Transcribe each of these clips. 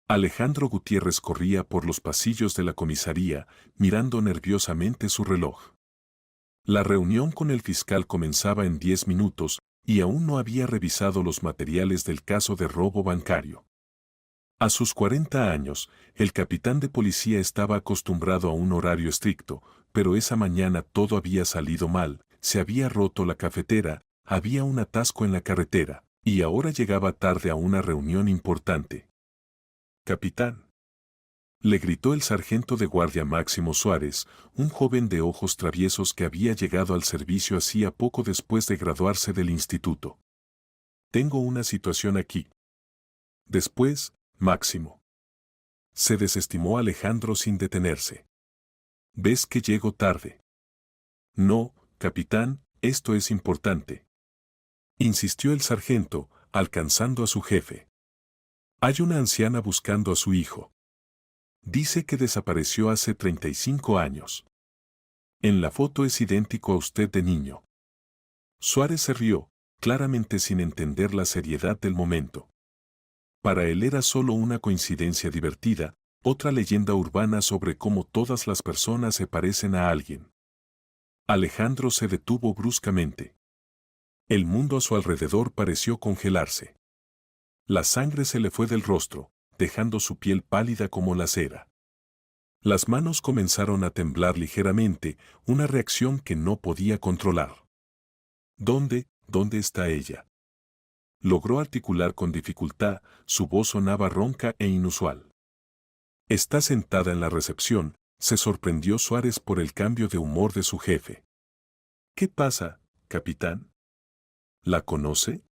Alejandro Gutiérrez corría por los pasillos de la comisaría, mirando nerviosamente su reloj. La reunión con el fiscal comenzaba en 10 minutos y aún no había revisado los materiales del caso de robo bancario. A sus 40 años, el capitán de policía estaba acostumbrado a un horario estricto, pero esa mañana todo había salido mal, se había roto la cafetera, había un atasco en la carretera, y ahora llegaba tarde a una reunión importante. «Capitán», le gritó el sargento de guardia Máximo Suárez, un joven de ojos traviesos que había llegado al servicio hacía poco después de graduarse del instituto. «Tengo una situación aquí». Después, Máximo. Se desestimó Alejandro sin detenerse. «¿Ves que llego tarde?» «No, capitán, esto es importante», insistió el sargento, alcanzando a su jefe. «Hay una anciana buscando a su hijo. Dice que desapareció hace 35 años. En la foto es idéntico a usted de niño». Suárez se rió, claramente sin entender la seriedad del momento. Para él era solo una coincidencia divertida, otra leyenda urbana sobre cómo todas las personas se parecen a alguien. Alejandro se detuvo bruscamente. El mundo a su alrededor pareció congelarse. La sangre se le fue del rostro, dejando su piel pálida como la cera. Las manos comenzaron a temblar ligeramente, una reacción que no podía controlar. ¿Dónde está ella?». Logró articular con dificultad, su voz sonaba ronca e inusual. «Está sentada en la recepción», se sorprendió Suárez por el cambio de humor de su jefe. «¿Qué pasa, capitán? ¿La conoce?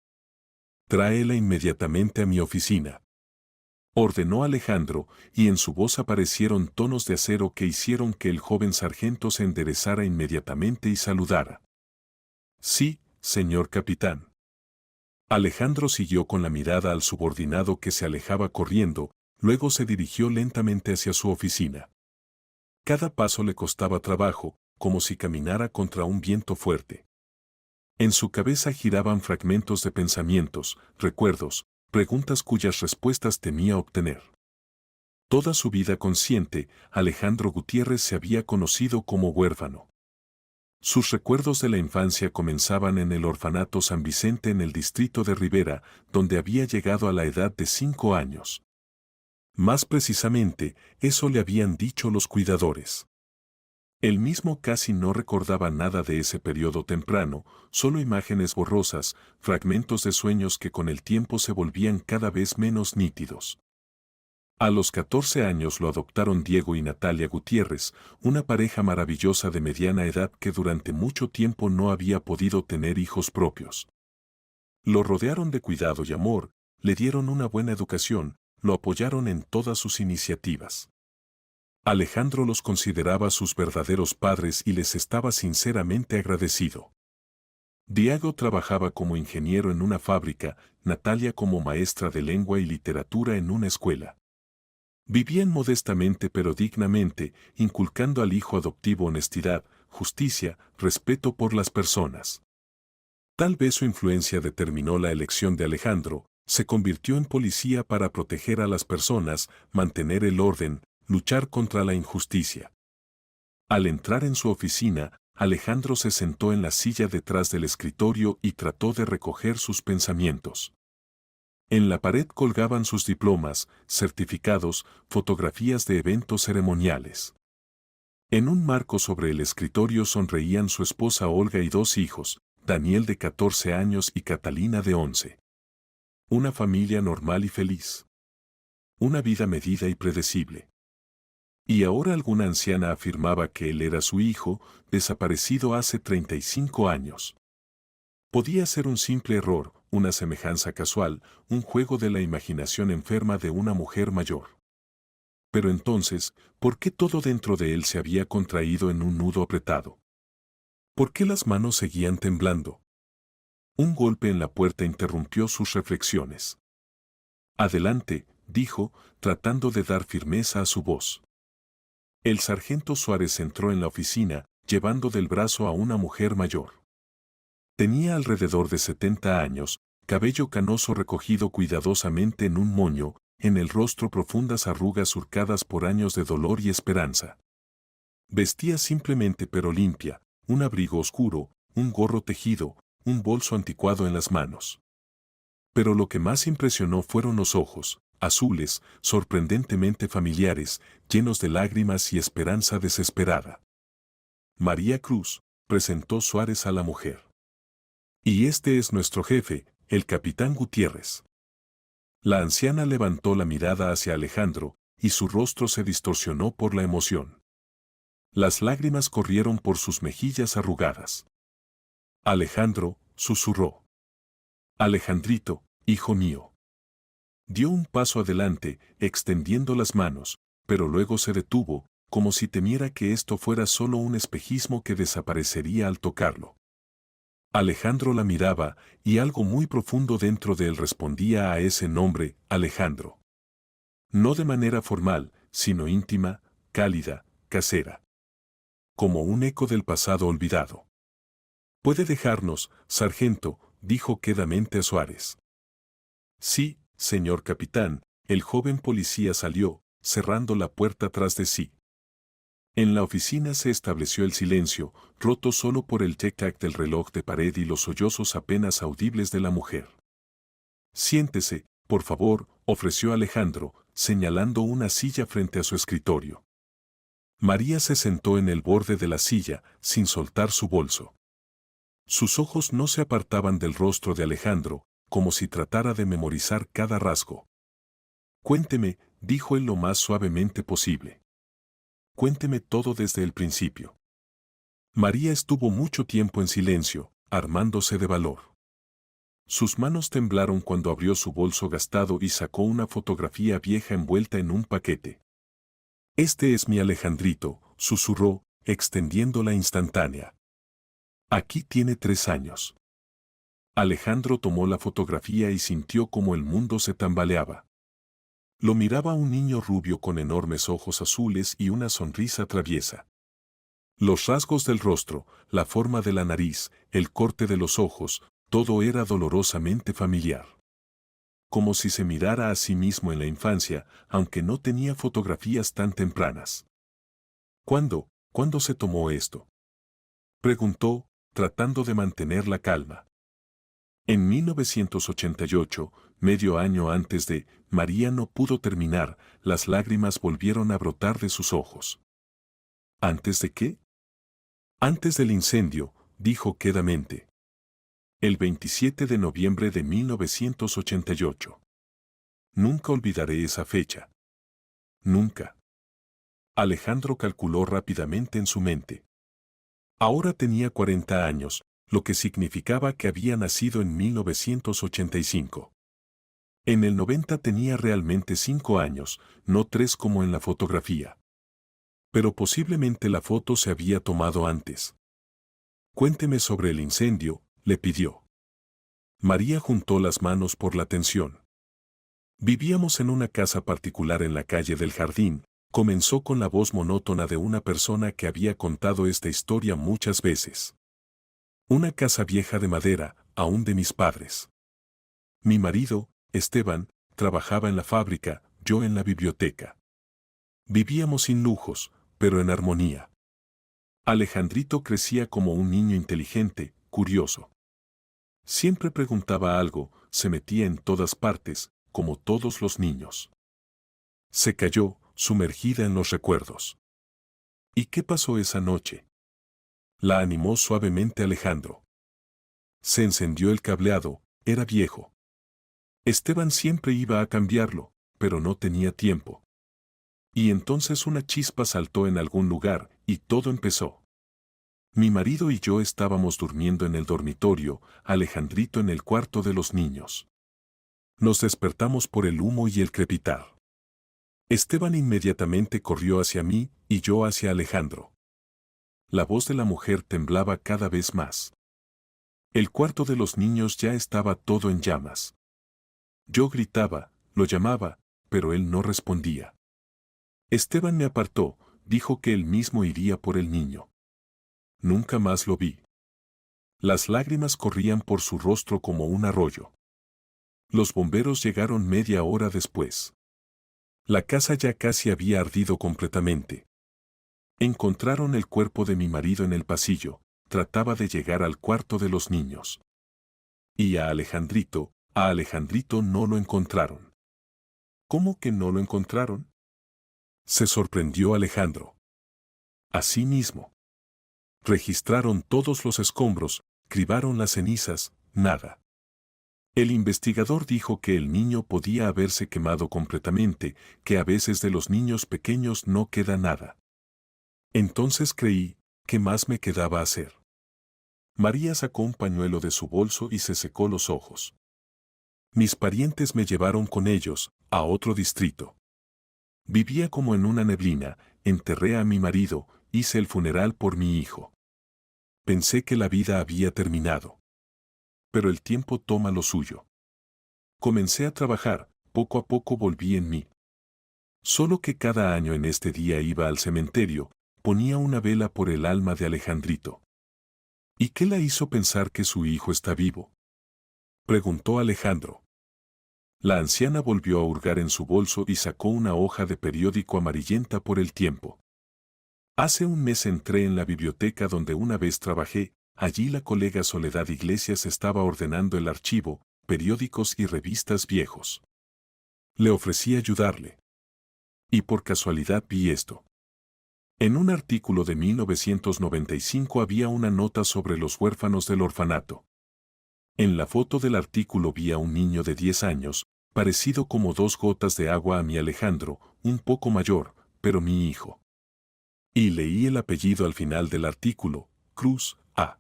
Tráela inmediatamente a mi oficina», ordenó Alejandro, y en su voz aparecieron tonos de acero que hicieron que el joven sargento se enderezara inmediatamente y saludara. «Sí, señor capitán». Alejandro siguió con la mirada al subordinado que se alejaba corriendo, luego se dirigió lentamente hacia su oficina. Cada paso le costaba trabajo, como si caminara contra un viento fuerte. En su cabeza giraban fragmentos de pensamientos, recuerdos, preguntas cuyas respuestas temía obtener. Toda su vida consciente, Alejandro Gutiérrez se había conocido como huérfano. Sus recuerdos de la infancia comenzaban en el orfanato San Vicente en el distrito de Rivera, donde había llegado a la edad de 5 años. Más precisamente, eso le habían dicho los cuidadores. Él mismo casi no recordaba nada de ese periodo temprano, solo imágenes borrosas, fragmentos de sueños que con el tiempo se volvían cada vez menos nítidos. A los 14 años lo adoptaron Diego y Natalia Gutiérrez, una pareja maravillosa de mediana edad que durante mucho tiempo no había podido tener hijos propios. Lo rodearon de cuidado y amor, le dieron una buena educación, lo apoyaron en todas sus iniciativas. Alejandro los consideraba sus verdaderos padres y les estaba sinceramente agradecido. Diego trabajaba como ingeniero en una fábrica, Natalia como maestra de lengua y literatura en una escuela. Vivían modestamente pero dignamente, inculcando al hijo adoptivo honestidad, justicia, respeto por las personas. Tal vez su influencia determinó la elección de Alejandro, se convirtió en policía para proteger a las personas, mantener el orden, luchar contra la injusticia. Al entrar en su oficina, Alejandro se sentó en la silla detrás del escritorio y trató de recoger sus pensamientos. En la pared colgaban sus diplomas, certificados, fotografías de eventos ceremoniales. En un marco sobre el escritorio sonreían su esposa Olga y 2 hijos, Daniel de 14 años y Catalina de 11. Una familia normal y feliz. Una vida medida y predecible. Y ahora alguna anciana afirmaba que él era su hijo, desaparecido hace 35 años. Podía ser un simple error, una semejanza casual, un juego de la imaginación enferma de una mujer mayor. Pero entonces, ¿por qué todo dentro de él se había contraído en un nudo apretado? ¿Por qué las manos seguían temblando? Un golpe en la puerta interrumpió sus reflexiones. «Adelante», dijo, tratando de dar firmeza a su voz. El sargento Suárez entró en la oficina, llevando del brazo a una mujer mayor. Tenía alrededor de 70 años, cabello canoso recogido cuidadosamente en un moño, en el rostro profundas arrugas surcadas por años de dolor y esperanza. Vestía simplemente pero limpia, un abrigo oscuro, un gorro tejido, un bolso anticuado en las manos. Pero lo que más impresionó fueron los ojos, azules, sorprendentemente familiares, llenos de lágrimas y esperanza desesperada. María Cruz, presentó Suárez a la mujer. Y este es nuestro jefe, el capitán Gutiérrez. La anciana levantó la mirada hacia Alejandro, y su rostro se distorsionó por la emoción. Las lágrimas corrieron por sus mejillas arrugadas. Alejandro, susurró. Alejandrito, hijo mío. Dio un paso adelante, extendiendo las manos, pero luego se detuvo, como si temiera que esto fuera solo un espejismo que desaparecería al tocarlo. Alejandro la miraba, y algo muy profundo dentro de él respondía a ese nombre, Alejandro. No de manera formal, sino íntima, cálida, casera. Como un eco del pasado olvidado. «Puede dejarnos, sargento», dijo quedamente a Suárez. «Sí, señor capitán», el joven policía salió, cerrando la puerta tras de sí. En la oficina se estableció el silencio, roto solo por el tic-tac del reloj de pared y los sollozos apenas audibles de la mujer. «Siéntese, por favor», ofreció Alejandro, señalando una silla frente a su escritorio. María se sentó en el borde de la silla, sin soltar su bolso. Sus ojos no se apartaban del rostro de Alejandro, como si tratara de memorizar cada rasgo. «Cuénteme», dijo él lo más suavemente posible. «Cuénteme todo desde el principio». María estuvo mucho tiempo en silencio, armándose de valor. Sus manos temblaron cuando abrió su bolso gastado y sacó una fotografía vieja envuelta en un paquete. «Este es mi Alejandrito», susurró, extendiendo la instantánea. «Aquí tiene 3 años». Alejandro tomó la fotografía y sintió como el mundo se tambaleaba. Lo miraba un niño rubio con enormes ojos azules y una sonrisa traviesa. Los rasgos del rostro, la forma de la nariz, el corte de los ojos, todo era dolorosamente familiar. Como si se mirara a sí mismo en la infancia, aunque no tenía fotografías tan tempranas. ¿Cuándo se tomó esto?», preguntó, tratando de mantener la calma. En 1988, medio año antes de, María no pudo terminar, las lágrimas volvieron a brotar de sus ojos. ¿Antes de qué? «Antes del incendio», dijo quedamente. «El 27 de noviembre de 1988. Nunca olvidaré esa fecha. Nunca». Alejandro calculó rápidamente en su mente. Ahora tenía 40 años, lo que significaba que había nacido en 1985. En el 90 tenía realmente 5 años, no 3 como en la fotografía. Pero posiblemente la foto se había tomado antes. «Cuénteme sobre el incendio», le pidió. María juntó las manos por la tensión. «Vivíamos en una casa particular en la calle del Jardín», comenzó con la voz monótona de una persona que había contado esta historia muchas veces. «Una casa vieja de madera, aún de mis padres. Mi marido, Esteban, trabajaba en la fábrica, yo en la biblioteca. Vivíamos sin lujos, pero en armonía. Alejandrito crecía como un niño inteligente, curioso. Siempre preguntaba algo, se metía en todas partes, como todos los niños». Se calló, sumergida en los recuerdos. «¿Y qué pasó esa noche?», la animó suavemente Alejandro. «Se encendió el cableado, era viejo. Esteban siempre iba a cambiarlo, pero no tenía tiempo. Y entonces una chispa saltó en algún lugar, y todo empezó. Mi marido y yo estábamos durmiendo en el dormitorio, Alejandrito en el cuarto de los niños. Nos despertamos por el humo y el crepitar. Esteban inmediatamente corrió hacia mí, y yo hacia Alejandro. La voz de la mujer temblaba cada vez más. El cuarto de los niños ya estaba todo en llamas. Yo gritaba, lo llamaba, pero él no respondía. Esteban me apartó, dijo que él mismo iría por el niño. Nunca más lo vi. Las lágrimas corrían por su rostro como un arroyo. Los bomberos llegaron media hora después. La casa ya casi había ardido completamente. Encontraron el cuerpo de mi marido en el pasillo, trataba de llegar al cuarto de los niños. Y a Alejandrito no lo encontraron. ¿Cómo que no lo encontraron? Se sorprendió Alejandro. Así mismo. Registraron todos los escombros, cribaron las cenizas, nada. El investigador dijo que el niño podía haberse quemado completamente, que a veces de los niños pequeños no queda nada. Entonces creí, ¿qué más me quedaba hacer? María sacó un pañuelo de su bolso y se secó los ojos. Mis parientes me llevaron con ellos, a otro distrito. Vivía como en una neblina, enterré a mi marido, hice el funeral por mi hijo. Pensé que la vida había terminado. Pero el tiempo toma lo suyo. Comencé a trabajar, poco a poco volví en mí. Solo que cada año en este día iba al cementerio, ponía una vela por el alma de Alejandrito. ¿Y qué la hizo pensar que su hijo está vivo? Preguntó Alejandro. La anciana volvió a hurgar en su bolso y sacó una hoja de periódico amarillenta por el tiempo. Hace un mes entré en la biblioteca donde una vez trabajé, allí la colega Soledad Iglesias estaba ordenando el archivo, periódicos y revistas viejos. Le ofrecí ayudarle. Y por casualidad vi esto. En un artículo de 1995 había una nota sobre los huérfanos del orfanato. En la foto del artículo vi a un niño de 10 años, parecido como dos gotas de agua a mi Alejandro, un poco mayor, pero mi hijo. Y leí el apellido al final del artículo, Cruz, A.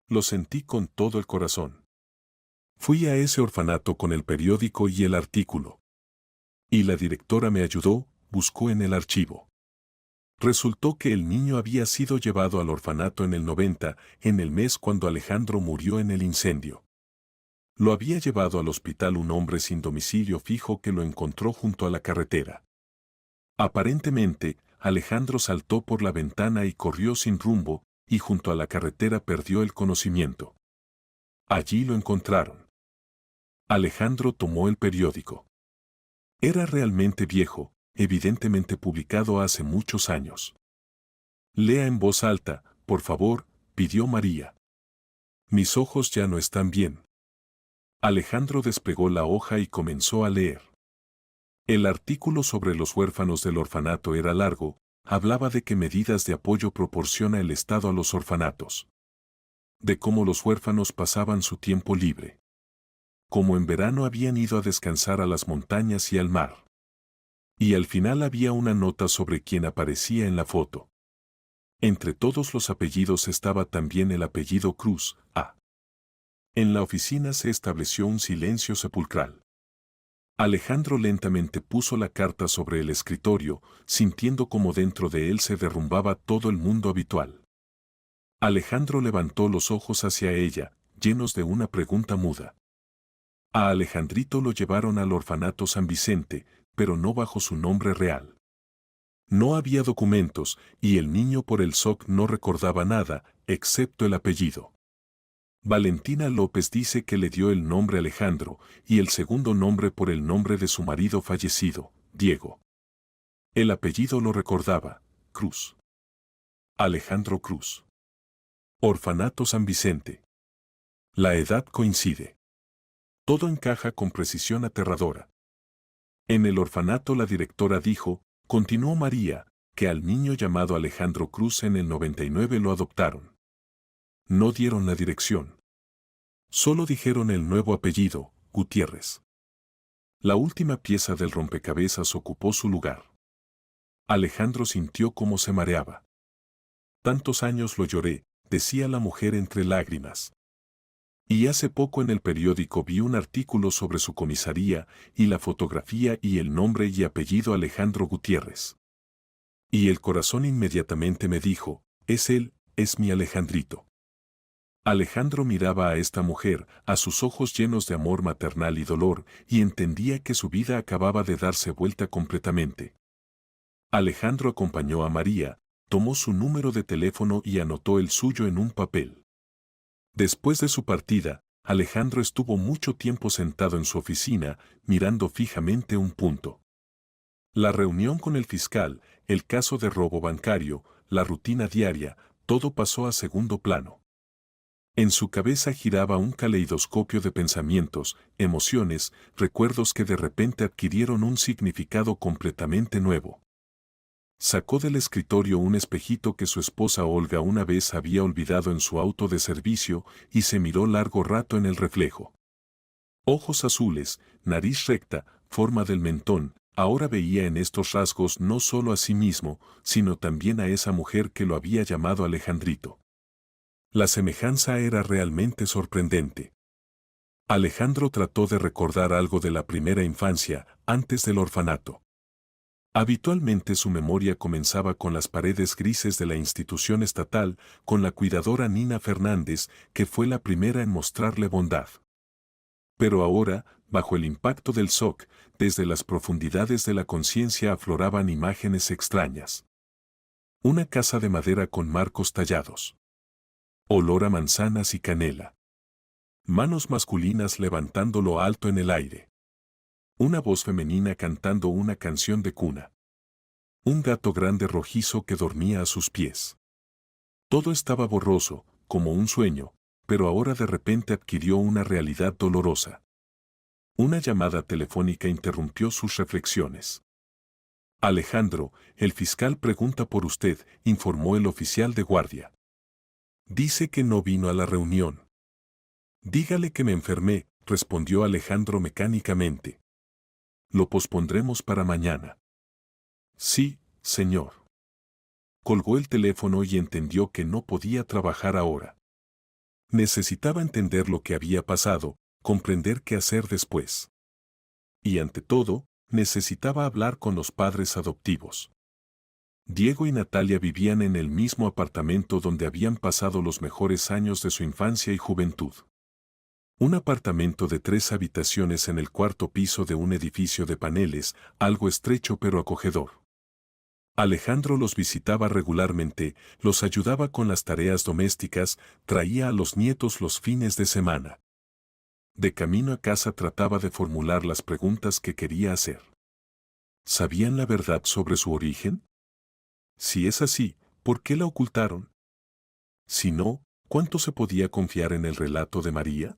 Lo sentí con todo el corazón. Fui a ese orfanato con el periódico y el artículo. Y la directora me ayudó, buscó en el archivo. Resultó que el niño había sido llevado al orfanato en el 90, en el mes cuando Alejandro murió en el incendio. Lo había llevado al hospital un hombre sin domicilio fijo que lo encontró junto a la carretera. Aparentemente, Alejandro saltó por la ventana y corrió sin rumbo, y junto a la carretera perdió el conocimiento. Allí lo encontraron. Alejandro tomó el periódico. Era realmente viejo, evidentemente publicado hace muchos años. Lea en voz alta, por favor, pidió María. Mis ojos ya no están bien. Alejandro despegó la hoja y comenzó a leer. El artículo sobre los huérfanos del orfanato era largo, hablaba de qué medidas de apoyo proporciona el Estado a los orfanatos. De cómo los huérfanos pasaban su tiempo libre. Como en verano habían ido a descansar a las montañas y al mar. Y al final había una nota sobre quien aparecía en la foto. Entre todos los apellidos estaba también el apellido Cruz, A. En la oficina se estableció un silencio sepulcral. Alejandro lentamente puso la carta sobre el escritorio, sintiendo como dentro de él se derrumbaba todo el mundo habitual. Alejandro levantó los ojos hacia ella, llenos de una pregunta muda. A Alejandrito lo llevaron al orfanato San Vicente, pero no bajo su nombre real. No había documentos, y el niño por el SOC no recordaba nada, excepto el apellido. Valentina López dice que le dio el nombre Alejandro, y el segundo nombre por el nombre de su marido fallecido, Diego. El apellido lo recordaba, Cruz. Alejandro Cruz. Orfanato San Vicente. La edad coincide. Todo encaja con precisión aterradora. En el orfanato la directora dijo, continuó María, que al niño llamado Alejandro Cruz en el 99 lo adoptaron. No dieron la dirección. Solo dijeron el nuevo apellido, Gutiérrez. La última pieza del rompecabezas ocupó su lugar. Alejandro sintió cómo se mareaba. Tantos años lo lloré, decía la mujer entre lágrimas. Y hace poco en el periódico vi un artículo sobre su comisaría, y la fotografía y el nombre y apellido Alejandro Gutiérrez. Y el corazón inmediatamente me dijo, es él, es mi Alejandrito. Alejandro miraba a esta mujer, a sus ojos llenos de amor maternal y dolor, y entendía que su vida acababa de darse vuelta completamente. Alejandro acompañó a María, tomó su número de teléfono y anotó el suyo en un papel. Después de su partida, Alejandro estuvo mucho tiempo sentado en su oficina, mirando fijamente un punto. La reunión con el fiscal, el caso de robo bancario, la rutina diaria, todo pasó a segundo plano. En su cabeza giraba un caleidoscopio de pensamientos, emociones, recuerdos que de repente adquirieron un significado completamente nuevo. Sacó del escritorio un espejito que su esposa Olga una vez había olvidado en su auto de servicio y se miró largo rato en el reflejo. Ojos azules, nariz recta, forma del mentón, ahora veía en estos rasgos no solo a sí mismo, sino también a esa mujer que lo había llamado Alejandrito. La semejanza era realmente sorprendente. Alejandro trató de recordar algo de la primera infancia, antes del orfanato. Habitualmente su memoria comenzaba con las paredes grises de la institución estatal, con la cuidadora Nina Fernández, que fue la primera en mostrarle bondad. Pero ahora, bajo el impacto del shock, desde las profundidades de la conciencia afloraban imágenes extrañas. Una casa de madera con marcos tallados. Olor a manzanas y canela. Manos masculinas levantándolo alto en el aire. Una voz femenina cantando una canción de cuna. Un gato grande rojizo que dormía a sus pies. Todo estaba borroso, como un sueño, pero ahora de repente adquirió una realidad dolorosa. Una llamada telefónica interrumpió sus reflexiones. Alejandro, el fiscal pregunta por usted, informó el oficial de guardia. Dice que no vino a la reunión. Dígale que me enfermé, respondió Alejandro mecánicamente. Lo pospondremos para mañana. Sí, señor. Colgó el teléfono y entendió que no podía trabajar ahora. Necesitaba entender lo que había pasado, comprender qué hacer después. Y ante todo, necesitaba hablar con los padres adoptivos. Diego y Natalia vivían en el mismo apartamento donde habían pasado los mejores años de su infancia y juventud. Un apartamento de 3 habitaciones en el cuarto piso de un edificio de paneles, algo estrecho pero acogedor. Alejandro los visitaba regularmente, los ayudaba con las tareas domésticas, traía a los nietos los fines de semana. De camino a casa trataba de formular las preguntas que quería hacer. ¿Sabían la verdad sobre su origen? Si es así, ¿por qué la ocultaron? Si no, ¿cuánto se podía confiar en el relato de María?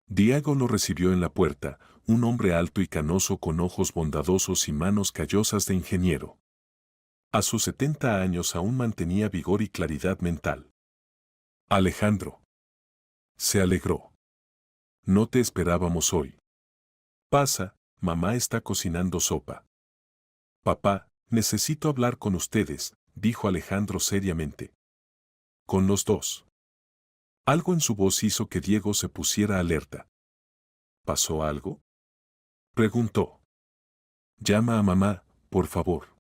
Diego lo recibió en la puerta, un hombre alto y canoso con ojos bondadosos y manos callosas de ingeniero. A sus 70 años aún mantenía vigor y claridad mental. Alejandro. Se alegró. No te esperábamos hoy. Pasa, mamá está cocinando sopa. Papá, necesito hablar con ustedes, dijo Alejandro seriamente. Con los dos. Algo en su voz hizo que Diego se pusiera alerta. ¿Pasó algo? Preguntó. Llama a mamá, por favor.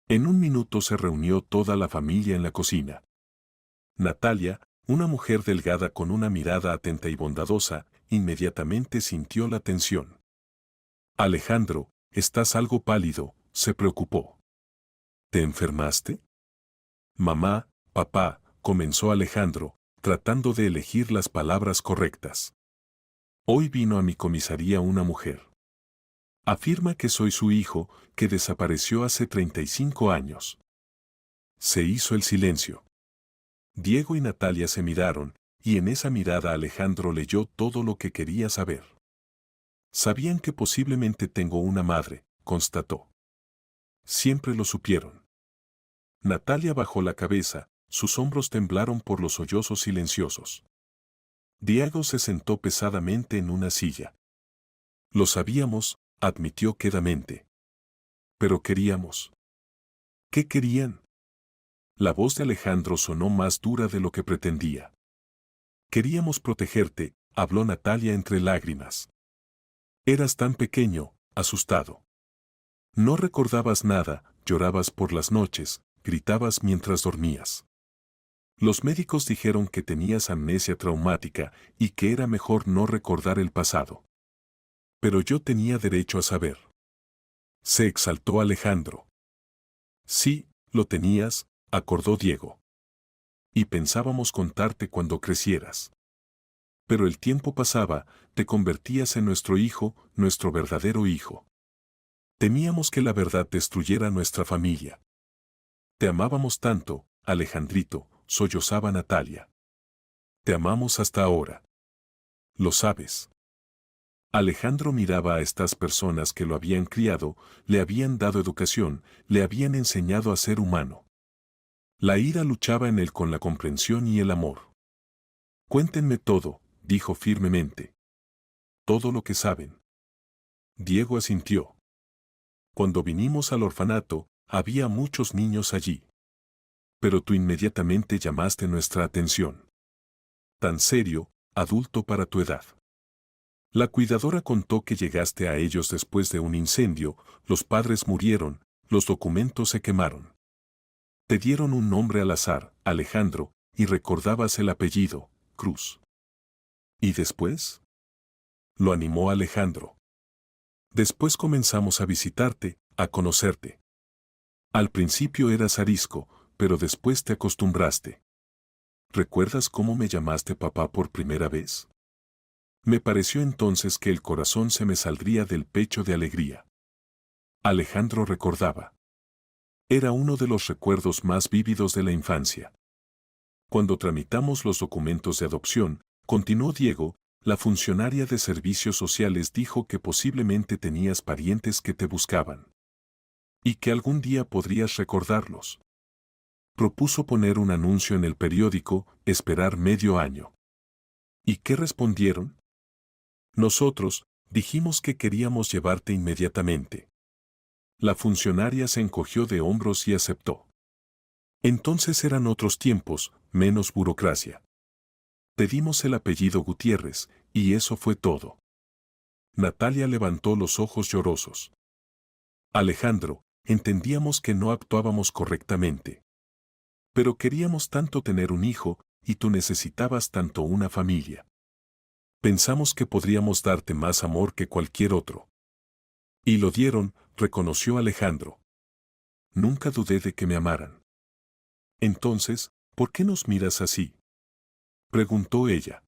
En un minuto se reunió toda la familia en la cocina. Natalia, una mujer delgada con una mirada atenta y bondadosa, inmediatamente sintió la tensión. Alejandro, estás algo pálido, se preocupó. ¿Te enfermaste? Mamá, papá, comenzó Alejandro, tratando de elegir las palabras correctas. Hoy vino a mi comisaría una mujer. Afirma que soy su hijo, que desapareció hace 35 años. Se hizo el silencio. Diego y Natalia se miraron, y en esa mirada Alejandro leyó todo lo que quería saber. Sabían que posiblemente tengo una madre, constató. Siempre lo supieron. Natalia bajó la cabeza, sus hombros temblaron por los sollozos silenciosos. Diego se sentó pesadamente en una silla. Lo sabíamos, admitió quedamente. Pero queríamos. ¿Qué querían? La voz de Alejandro sonó más dura de lo que pretendía. Queríamos protegerte, habló Natalia entre lágrimas. Eras tan pequeño, asustado. No recordabas nada, llorabas por las noches, gritabas mientras dormías. Los médicos dijeron que tenías amnesia traumática y que era mejor no recordar el pasado. Pero yo tenía derecho a saber. Se exaltó Alejandro. Sí, lo tenías, acordó Diego. Y pensábamos contarte cuando crecieras. Pero el tiempo pasaba, te convertías en nuestro hijo, nuestro verdadero hijo. Temíamos que la verdad destruyera nuestra familia. Te amábamos tanto, Alejandrito, sollozaba Natalia. Te amamos hasta ahora. Lo sabes. Alejandro miraba a estas personas que lo habían criado, le habían dado educación, le habían enseñado a ser humano. La ira luchaba en él con la comprensión y el amor. Cuéntenme todo, dijo firmemente. Todo lo que saben. Diego asintió. Cuando vinimos al orfanato, había muchos niños allí. Pero tú inmediatamente llamaste nuestra atención. Tan serio, adulto para tu edad. La cuidadora contó que llegaste a ellos después de un incendio, los padres murieron, los documentos se quemaron. Te dieron un nombre al azar, Alejandro, y recordabas el apellido, Cruz. ¿Y después? Lo animó Alejandro. Después comenzamos a visitarte, a conocerte. Al principio eras arisco, pero después te acostumbraste. ¿Recuerdas cómo me llamaste papá por primera vez? Me pareció entonces que el corazón se me saldría del pecho de alegría. Alejandro recordaba. Era uno de los recuerdos más vívidos de la infancia. Cuando tramitamos los documentos de adopción, continuó Diego, la funcionaria de servicios sociales dijo que posiblemente tenías parientes que te buscaban. Y que algún día podrías recordarlos. Propuso poner un anuncio en el periódico, esperar medio año. ¿Y qué respondieron? Nosotros, dijimos que queríamos llevarte inmediatamente. La funcionaria se encogió de hombros y aceptó. Entonces eran otros tiempos, menos burocracia. Pedimos el apellido Gutiérrez, y eso fue todo. Natalia levantó los ojos llorosos. Alejandro, entendíamos que no actuábamos correctamente. Pero queríamos tanto tener un hijo, y tú necesitabas tanto una familia. Pensamos que podríamos darte más amor que cualquier otro. Y lo dieron, reconoció Alejandro. Nunca dudé de que me amaran. Entonces, ¿por qué nos miras así? Preguntó ella.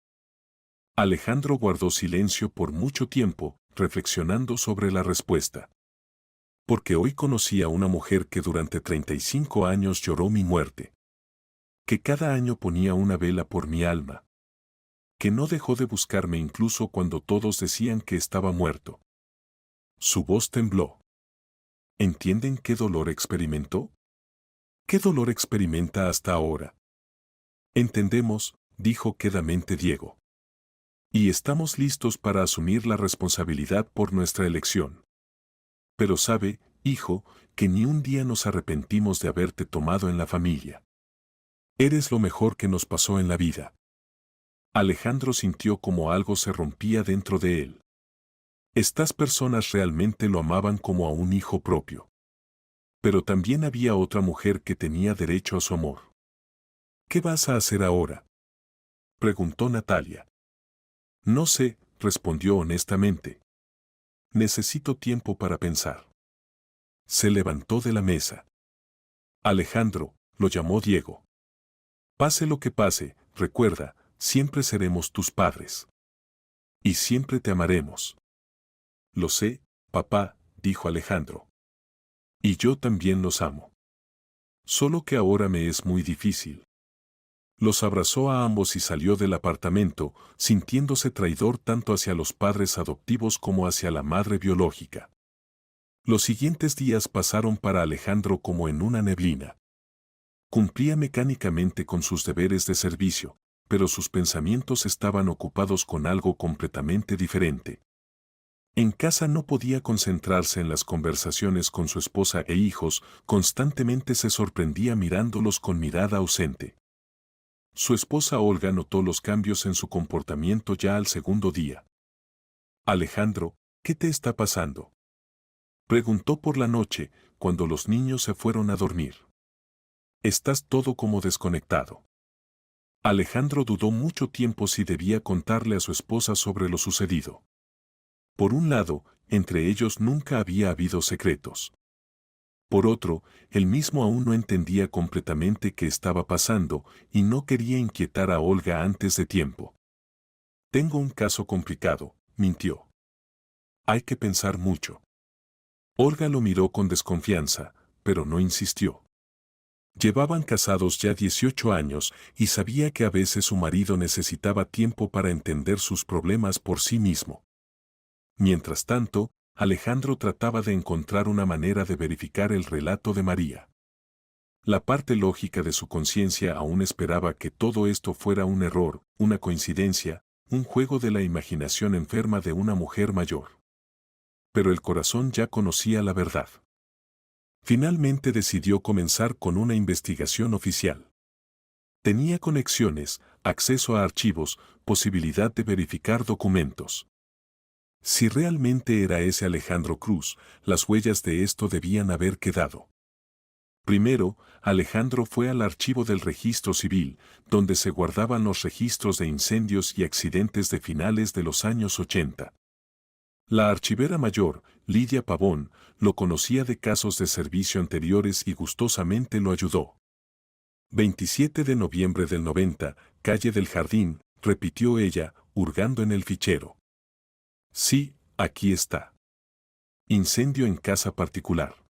Alejandro guardó silencio por mucho tiempo, reflexionando sobre la respuesta. Porque hoy conocí a una mujer que durante 35 años lloró mi muerte. Que cada año ponía una vela por mi alma. Que no dejó de buscarme incluso cuando todos decían que estaba muerto. Su voz tembló. ¿Entienden qué dolor experimentó? ¿Qué dolor experimenta hasta ahora? Entendemos, dijo quedamente Diego. Y estamos listos para asumir la responsabilidad por nuestra elección. Pero sabe, hijo, que ni un día nos arrepentimos de haberte tomado en la familia. Eres lo mejor que nos pasó en la vida. Alejandro sintió como algo se rompía dentro de él. Estas personas realmente lo amaban como a un hijo propio. Pero también había otra mujer que tenía derecho a su amor. ¿Qué vas a hacer ahora? Preguntó Natalia. No sé, respondió honestamente. Necesito tiempo para pensar. Se levantó de la mesa. Alejandro, lo llamó Diego. Pase lo que pase, recuerda, siempre seremos tus padres. Y siempre te amaremos. Lo sé, papá, dijo Alejandro. Y yo también los amo. Solo que ahora me es muy difícil. Los abrazó a ambos y salió del apartamento, sintiéndose traidor tanto hacia los padres adoptivos como hacia la madre biológica. Los siguientes días pasaron para Alejandro como en una neblina. Cumplía mecánicamente con sus deberes de servicio, pero sus pensamientos estaban ocupados con algo completamente diferente. En casa no podía concentrarse en las conversaciones con su esposa e hijos, constantemente se sorprendía mirándolos con mirada ausente. Su esposa Olga notó los cambios en su comportamiento ya al segundo día. Alejandro, ¿qué te está pasando? Preguntó por la noche, cuando los niños se fueron a dormir. Estás todo como desconectado. Alejandro dudó mucho tiempo si debía contarle a su esposa sobre lo sucedido. Por un lado, entre ellos nunca había habido secretos. Por otro, él mismo aún no entendía completamente qué estaba pasando y no quería inquietar a Olga antes de tiempo. Tengo un caso complicado, mintió. Hay que pensar mucho. Olga lo miró con desconfianza, pero no insistió. Llevaban casados ya 18 años y sabía que a veces su marido necesitaba tiempo para entender sus problemas por sí mismo. Mientras tanto, Alejandro trataba de encontrar una manera de verificar el relato de María. La parte lógica de su conciencia aún esperaba que todo esto fuera un error, una coincidencia, un juego de la imaginación enferma de una mujer mayor. Pero el corazón ya conocía la verdad. Finalmente decidió comenzar con una investigación oficial. Tenía conexiones, acceso a archivos, posibilidad de verificar documentos. Si realmente era ese Alejandro Cruz, las huellas de esto debían haber quedado. Primero, Alejandro fue al archivo del registro civil, donde se guardaban los registros de incendios y accidentes de finales de los años 80. La archivera mayor, Lidia Pavón, lo conocía de casos de servicio anteriores y gustosamente lo ayudó. 27 de noviembre del 90, calle del Jardín, repitió ella, hurgando en el fichero. Sí, aquí está. Incendio en casa particular.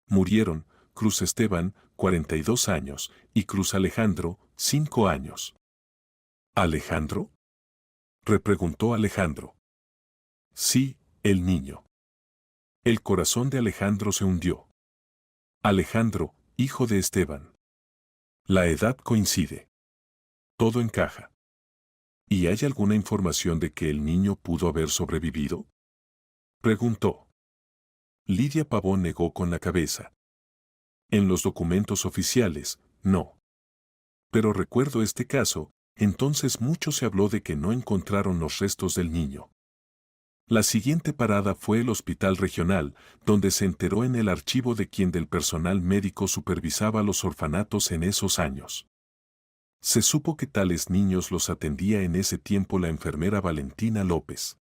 Murieron Cruz Esteban, 42 años, y Cruz Alejandro, 5 años. ¿Alejandro? Repreguntó Alejandro. Sí, el niño. El corazón de Alejandro se hundió. Alejandro, hijo de Esteban. La edad coincide. Todo encaja. ¿Y hay alguna información de que el niño pudo haber sobrevivido? Preguntó. Lidia Pavón negó con la cabeza. En los documentos oficiales, no. Pero recuerdo este caso, entonces mucho se habló de que no encontraron los restos del niño. La siguiente parada fue el hospital regional, donde se enteró en el archivo de quien del personal médico supervisaba los orfanatos en esos años. Se supo que tales niños los atendía en ese tiempo la enfermera Valentina López.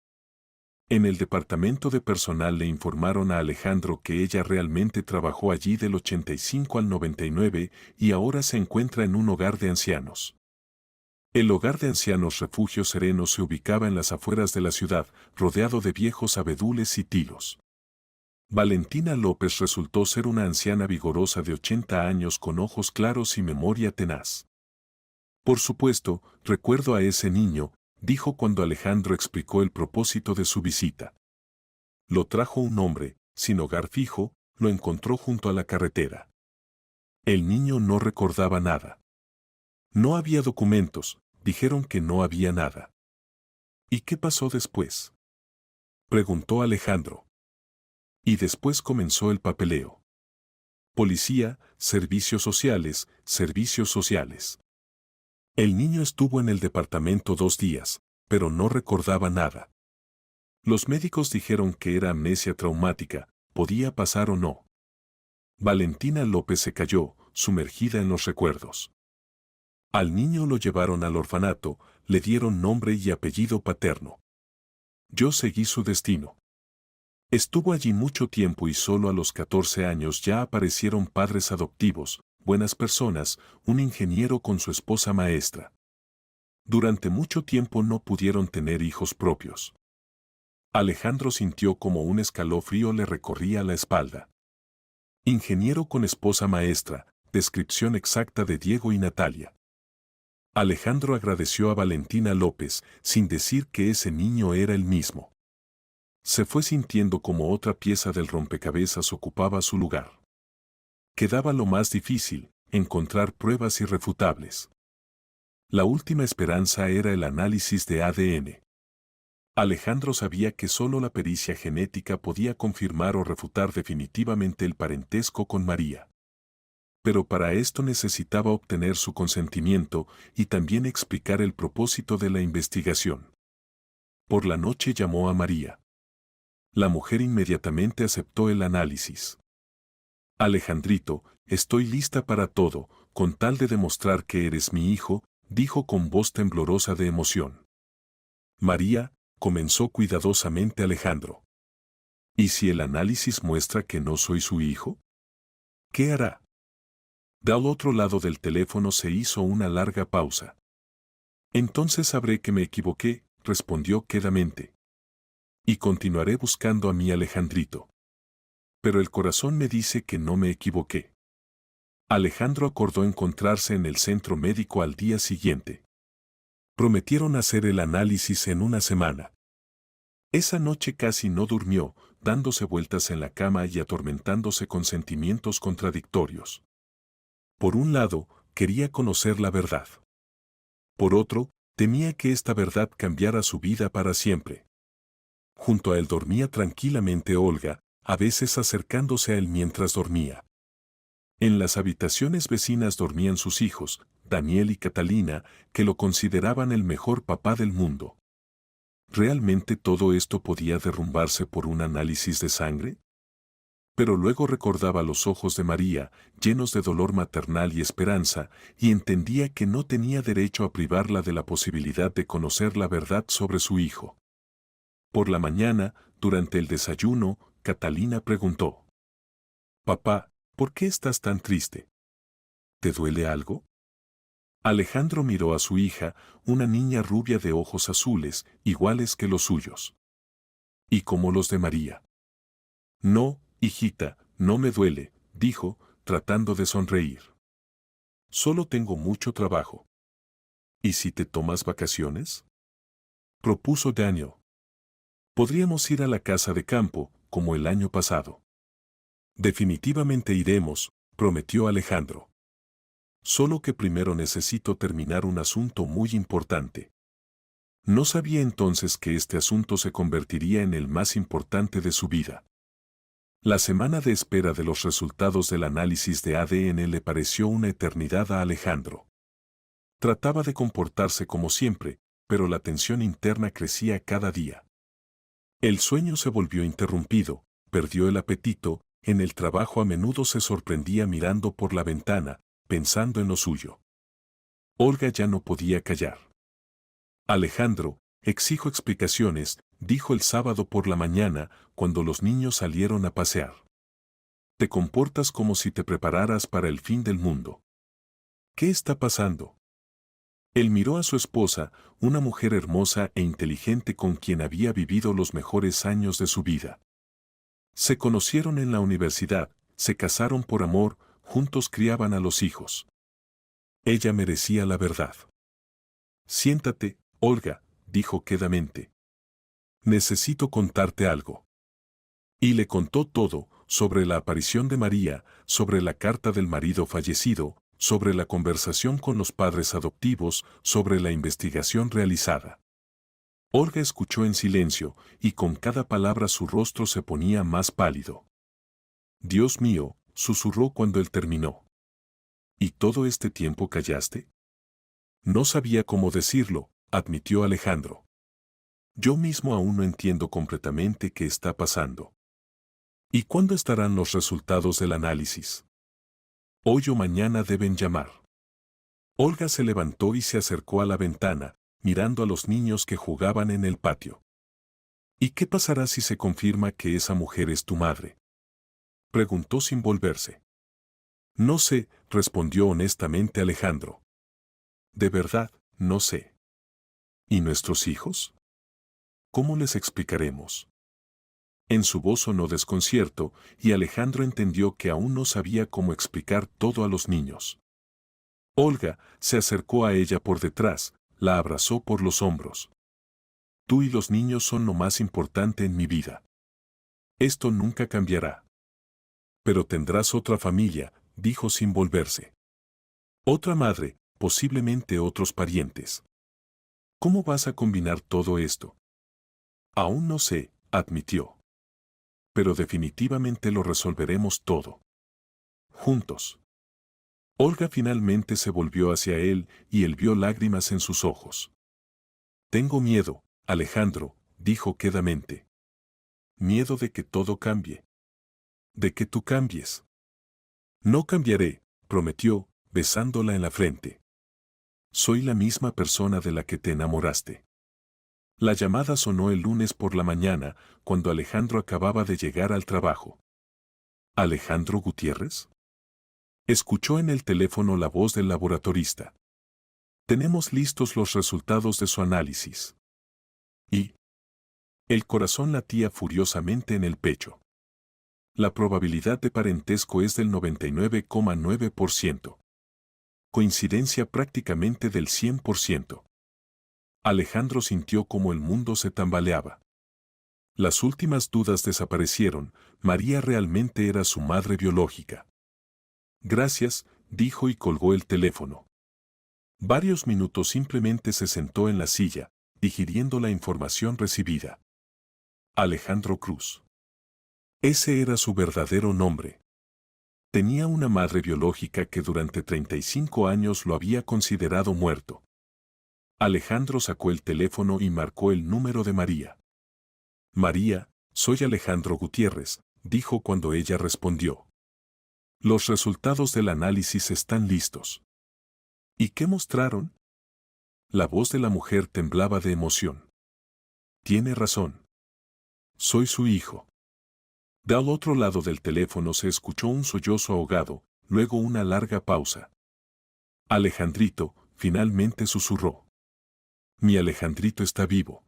En el departamento de personal le informaron a Alejandro que ella realmente trabajó allí del 85 al 99 y ahora se encuentra en un hogar de ancianos. El hogar de ancianos Refugio Sereno se ubicaba en las afueras de la ciudad, rodeado de viejos abedules y tilos. Valentina López resultó ser una anciana vigorosa de 80 años con ojos claros y memoria tenaz. Por supuesto, recuerdo a ese niño, dijo cuando Alejandro explicó el propósito de su visita. Lo trajo un hombre, sin hogar fijo, lo encontró junto a la carretera. El niño no recordaba nada. No había documentos, dijeron que no había nada. ¿Y qué pasó después? Preguntó Alejandro. Y después comenzó el papeleo. Policía, servicios sociales, servicios sociales. El niño estuvo en el departamento 2 días, pero no recordaba nada. Los médicos dijeron que era amnesia traumática, podía pasar o no. Valentina López se cayó, sumergida en los recuerdos. Al niño lo llevaron al orfanato, le dieron nombre y apellido paterno. Yo seguí su destino. Estuvo allí mucho tiempo y solo a los 14 años ya aparecieron padres adoptivos, buenas personas, un ingeniero con su esposa maestra. Durante mucho tiempo no pudieron tener hijos propios. Alejandro sintió como un escalofrío le recorría la espalda. Ingeniero con esposa maestra, descripción exacta de Diego y Natalia. Alejandro agradeció a Valentina López, sin decir que ese niño era el mismo. Se fue sintiendo como otra pieza del rompecabezas ocupaba su lugar. Quedaba lo más difícil, encontrar pruebas irrefutables. La última esperanza era el análisis de ADN. Alejandro sabía que solo la pericia genética podía confirmar o refutar definitivamente el parentesco con María. Pero para esto necesitaba obtener su consentimiento y también explicar el propósito de la investigación. Por la noche llamó a María. La mujer inmediatamente aceptó el análisis. Alejandrito, estoy lista para todo, con tal de demostrar que eres mi hijo, dijo con voz temblorosa de emoción. María, comenzó cuidadosamente Alejandro. ¿Y si el análisis muestra que no soy su hijo? ¿Qué hará? Del otro lado del teléfono se hizo una larga pausa. Entonces sabré que me equivoqué, respondió quedamente. Y continuaré buscando a mi Alejandrito. Pero el corazón me dice que no me equivoqué. Alejandro acordó encontrarse en el centro médico al día siguiente. Prometieron hacer el análisis en una semana. Esa noche casi no durmió, dándose vueltas en la cama y atormentándose con sentimientos contradictorios. Por un lado, quería conocer la verdad. Por otro, temía que esta verdad cambiara su vida para siempre. Junto a él dormía tranquilamente Olga, a veces acercándose a él mientras dormía. En las habitaciones vecinas dormían sus hijos, Daniel y Catalina, que lo consideraban el mejor papá del mundo. ¿Realmente todo esto podía derrumbarse por un análisis de sangre? Pero luego recordaba los ojos de María, llenos de dolor maternal y esperanza, y entendía que no tenía derecho a privarla de la posibilidad de conocer la verdad sobre su hijo. Por la mañana, durante el desayuno, Catalina preguntó: «Papá, ¿por qué estás tan triste? ¿Te duele algo?». Alejandro miró a su hija, una niña rubia de ojos azules, iguales que los suyos. ¿Y como los de María? «No, hijita, no me duele», dijo, tratando de sonreír. «Solo tengo mucho trabajo». «¿Y si te tomas vacaciones?», propuso Daniel. «Podríamos ir a la casa de campo, como el año pasado». «Definitivamente iremos», prometió Alejandro. «Solo que primero necesito terminar un asunto muy importante». No sabía entonces que este asunto se convertiría en el más importante de su vida. La semana de espera de los resultados del análisis de ADN le pareció una eternidad a Alejandro. Trataba de comportarse como siempre, pero la tensión interna crecía cada día. El sueño se volvió interrumpido, perdió el apetito, en el trabajo a menudo se sorprendía mirando por la ventana, pensando en lo suyo. Olga ya no podía callar. «Alejandro, exijo explicaciones», dijo el sábado por la mañana, cuando los niños salieron a pasear. «Te comportas como si te prepararas para el fin del mundo. ¿Qué está pasando?». Él miró a su esposa, una mujer hermosa e inteligente con quien había vivido los mejores años de su vida. Se conocieron en la universidad, se casaron por amor, juntos criaban a los hijos. Ella merecía la verdad. «Siéntate, Olga», dijo quedamente. «Necesito contarte algo». Y le contó todo, sobre la aparición de María, sobre la carta del marido fallecido, sobre la conversación con los padres adoptivos, sobre la investigación realizada. Olga escuchó en silencio, y con cada palabra su rostro se ponía más pálido. «Dios mío», susurró cuando él terminó. «¿Y todo este tiempo callaste?». «No sabía cómo decirlo», admitió Alejandro. «Yo mismo aún no entiendo completamente qué está pasando». «¿Y cuándo estarán los resultados del análisis?». «Hoy o mañana deben llamar». Olga se levantó y se acercó a la ventana, mirando a los niños que jugaban en el patio. «¿Y qué pasará si se confirma que esa mujer es tu madre?», preguntó sin volverse. «No sé», respondió honestamente Alejandro. «De verdad, no sé». «¿Y nuestros hijos? ¿Cómo les explicaremos?». En su voz sonó desconcierto, y Alejandro entendió que aún no sabía cómo explicar todo a los niños. Olga se acercó a ella por detrás, la abrazó por los hombros. «Tú y los niños son lo más importante en mi vida. Esto nunca cambiará». «Pero tendrás otra familia», dijo sin volverse. «Otra madre, posiblemente otros parientes». «¿Cómo vas a combinar todo esto?». «Aún no sé», admitió. «Pero definitivamente lo resolveremos todo. Juntos». Olga finalmente se volvió hacia él y él vio lágrimas en sus ojos. «Tengo miedo, Alejandro», dijo quedamente. «Miedo de que todo cambie. De que tú cambies». «No cambiaré», prometió, besándola en la frente. «Soy la misma persona de la que te enamoraste». La llamada sonó el lunes por la mañana, cuando Alejandro acababa de llegar al trabajo. «¿Alejandro Gutiérrez?». Escuchó en el teléfono la voz del laboratorista. «Tenemos listos los resultados de su análisis». Y el corazón latía furiosamente en el pecho. La probabilidad de parentesco es del 99,9%. Coincidencia prácticamente del 100%. Alejandro sintió como el mundo se tambaleaba. Las últimas dudas desaparecieron, María realmente era su madre biológica. Gracias, dijo y colgó el teléfono. Varios minutos simplemente se sentó en la silla, digiriendo la información recibida. Alejandro Cruz. Ese era su verdadero nombre. Tenía una madre biológica que durante 35 años lo había considerado muerto. Alejandro sacó el teléfono y marcó el número de María. María, soy Alejandro Gutiérrez, dijo cuando ella respondió. Los resultados del análisis están listos. ¿Y qué mostraron? La voz de la mujer temblaba de emoción. Tiene razón. Soy su hijo. Del otro lado del teléfono se escuchó un sollozo ahogado, luego una larga pausa. Alejandrito, finalmente susurró. Mi Alejandrito está vivo.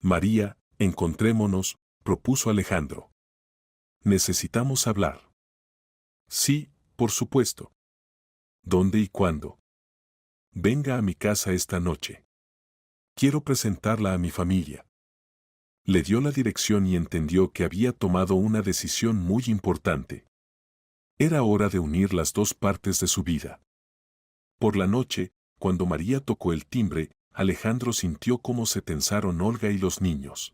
María, encontrémonos, propuso Alejandro. Necesitamos hablar. Sí, por supuesto. ¿Dónde y cuándo? Venga a mi casa esta noche. Quiero presentarla a mi familia. Le dio la dirección y entendió que había tomado una decisión muy importante. Era hora de unir las dos partes de su vida. Por la noche, cuando María tocó el timbre, Alejandro sintió cómo se tensaron Olga y los niños.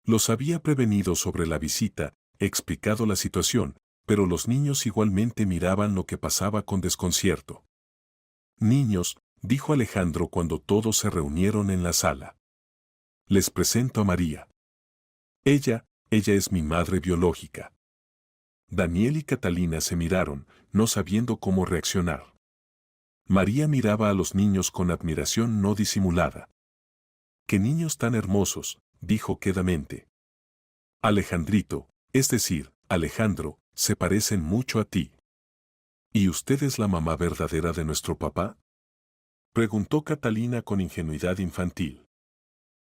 Los había prevenido sobre la visita, explicado la situación, pero los niños igualmente miraban lo que pasaba con desconcierto. Niños, dijo Alejandro cuando todos se reunieron en la sala. Les presento a María. Ella es mi madre biológica. Daniel y Catalina se miraron, no sabiendo cómo reaccionar. María miraba a los niños con admiración no disimulada. ¡Qué niños tan hermosos!, dijo quedamente. Alejandrito, es decir, Alejandro, se parecen mucho a ti. ¿Y usted es la mamá verdadera de nuestro papá? Preguntó Catalina con ingenuidad infantil.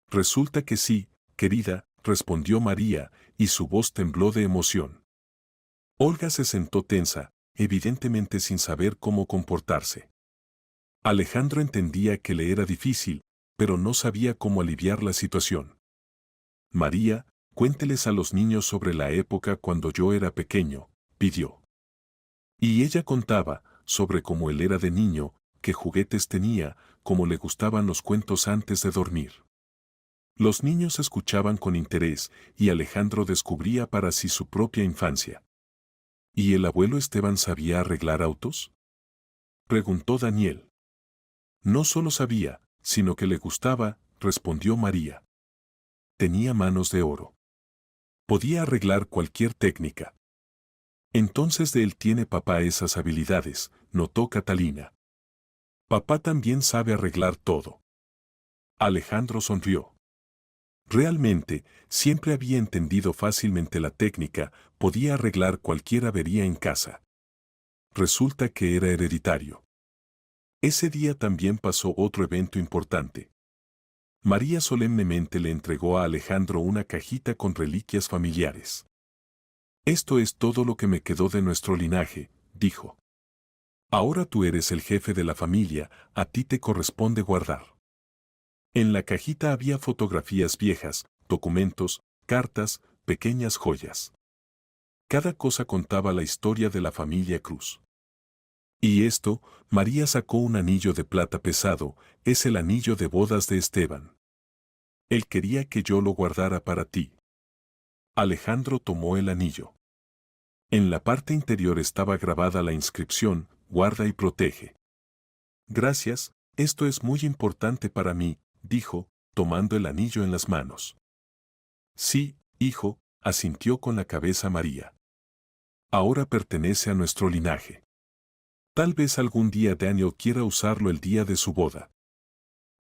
Resulta que sí, querida, respondió María, y su voz tembló de emoción. Olga se sentó tensa, evidentemente sin saber cómo comportarse. Alejandro entendía que le era difícil, pero no sabía cómo aliviar la situación. María, cuénteles a los niños sobre la época cuando yo era pequeño, pidió. Y ella contaba, sobre cómo él era de niño, qué juguetes tenía, cómo le gustaban los cuentos antes de dormir. Los niños escuchaban con interés, y Alejandro descubría para sí su propia infancia. ¿Y el abuelo Esteban sabía arreglar autos? Preguntó Daniel. No solo sabía, sino que le gustaba, respondió María. Tenía manos de oro. Podía arreglar cualquier técnica. Entonces de él tiene papá esas habilidades, notó Catalina. Papá también sabe arreglar todo. Alejandro sonrió. Realmente, siempre había entendido fácilmente la técnica, podía arreglar cualquier avería en casa. Resulta que era hereditario. Ese día también pasó otro evento importante. María solemnemente le entregó a Alejandro una cajita con reliquias familiares. Esto es todo lo que me quedó de nuestro linaje, dijo. Ahora tú eres el jefe de la familia, a ti te corresponde guardar. En la cajita había fotografías viejas, documentos, cartas, pequeñas joyas. Cada cosa contaba la historia de la familia Cruz. Y esto, María sacó un anillo de plata pesado, es el anillo de bodas de Esteban. Él quería que yo lo guardara para ti. Alejandro tomó el anillo. En la parte interior estaba grabada la inscripción, guarda y protege. Gracias, esto es muy importante para mí, dijo, tomando el anillo en las manos. Sí, hijo, asintió con la cabeza María. Ahora pertenece a nuestro linaje. Tal vez algún día Daniel quiera usarlo el día de su boda.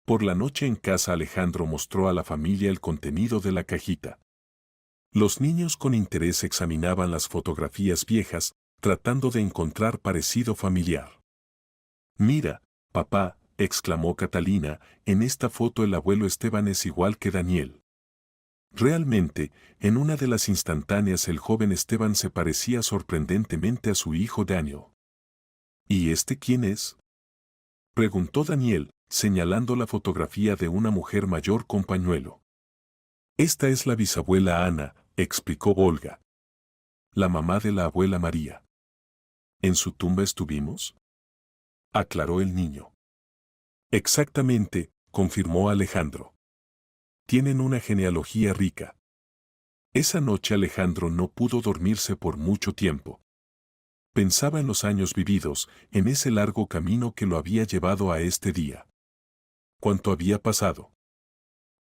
Por la noche en casa Alejandro mostró a la familia el contenido de la cajita. Los niños con interés examinaban las fotografías viejas, tratando de encontrar parecido familiar. Mira, papá, exclamó Catalina, en esta foto el abuelo Esteban es igual que Daniel. Realmente, en una de las instantáneas el joven Esteban se parecía sorprendentemente a su hijo Daniel. ¿Y este quién es?, preguntó Daniel, señalando la fotografía de una mujer mayor con pañuelo. Esta es la bisabuela Ana, explicó Olga. La mamá de la abuela María. ¿En su tumba estuvimos?, aclaró el niño. Exactamente, confirmó Alejandro. Tienen una genealogía rica. Esa noche Alejandro no pudo dormirse por mucho tiempo. Pensaba en los años vividos, en ese largo camino que lo había llevado a este día. ¿Cuánto había pasado?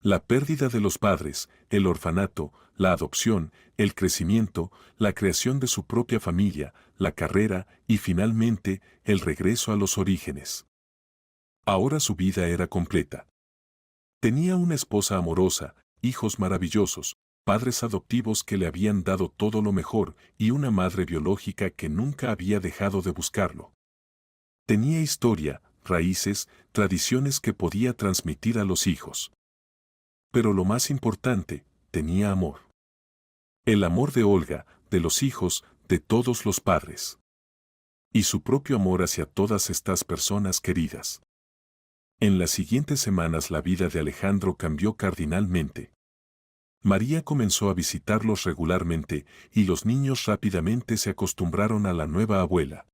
La pérdida de los padres, el orfanato, la adopción, el crecimiento, la creación de su propia familia, la carrera y finalmente el regreso a los orígenes. Ahora su vida era completa. Tenía una esposa amorosa, hijos maravillosos, padres adoptivos que le habían dado todo lo mejor y una madre biológica que nunca había dejado de buscarlo. Tenía historia, raíces, tradiciones que podía transmitir a los hijos. Pero lo más importante, tenía amor. El amor de Olga, de los hijos, de todos los padres. Y su propio amor hacia todas estas personas queridas. En las siguientes semanas la vida de Alejandro cambió cardinalmente. María comenzó a visitarlos regularmente y los niños rápidamente se acostumbraron a la nueva abuela.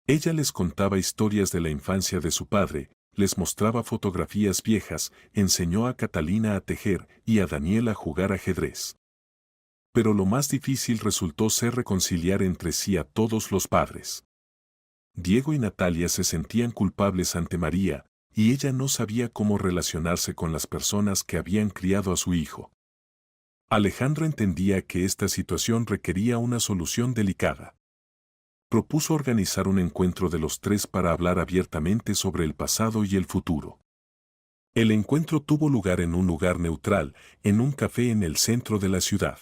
Ella les contaba historias de la infancia de su padre, les mostraba fotografías viejas, enseñó a Catalina a tejer y a Daniel a jugar ajedrez. Pero lo más difícil resultó ser reconciliar entre sí a todos los padres. Diego y Natalia se sentían culpables ante María, y ella no sabía cómo relacionarse con las personas que habían criado a su hijo. Alejandro entendía que esta situación requería una solución delicada. Propuso organizar un encuentro de los tres para hablar abiertamente sobre el pasado y el futuro. El encuentro tuvo lugar en un lugar neutral, en un café en el centro de la ciudad.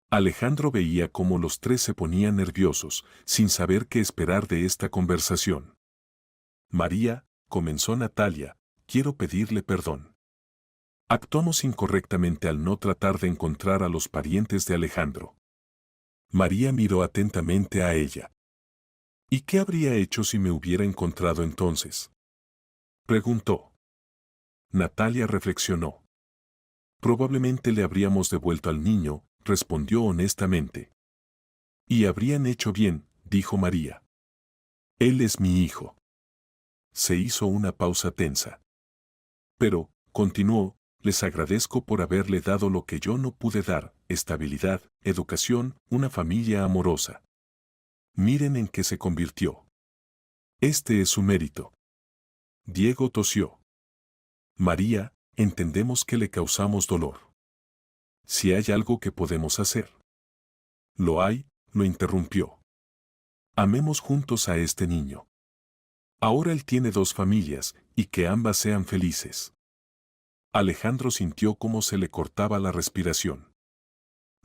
Alejandro veía cómo los tres se ponían nerviosos, sin saber qué esperar de esta conversación. María, comenzó Natalia, quiero pedirle perdón. Actuamos incorrectamente al no tratar de encontrar a los parientes de Alejandro. María miró atentamente a ella. ¿Y qué habría hecho si me hubiera encontrado entonces?, preguntó. Natalia reflexionó. Probablemente le habríamos devuelto al niño, respondió honestamente. Y habrían hecho bien, dijo María. Él es mi hijo. Se hizo una pausa tensa. Pero, continuó, les agradezco por haberle dado lo que yo no pude dar, estabilidad, educación, una familia amorosa. Miren en qué se convirtió. Este es su mérito. Diego tosió. María, entendemos que le causamos dolor. Si hay algo que podemos hacer. Lo hay, lo interrumpió. Amemos juntos a este niño. Ahora él tiene dos familias, y que ambas sean felices. Alejandro sintió cómo se le cortaba la respiración.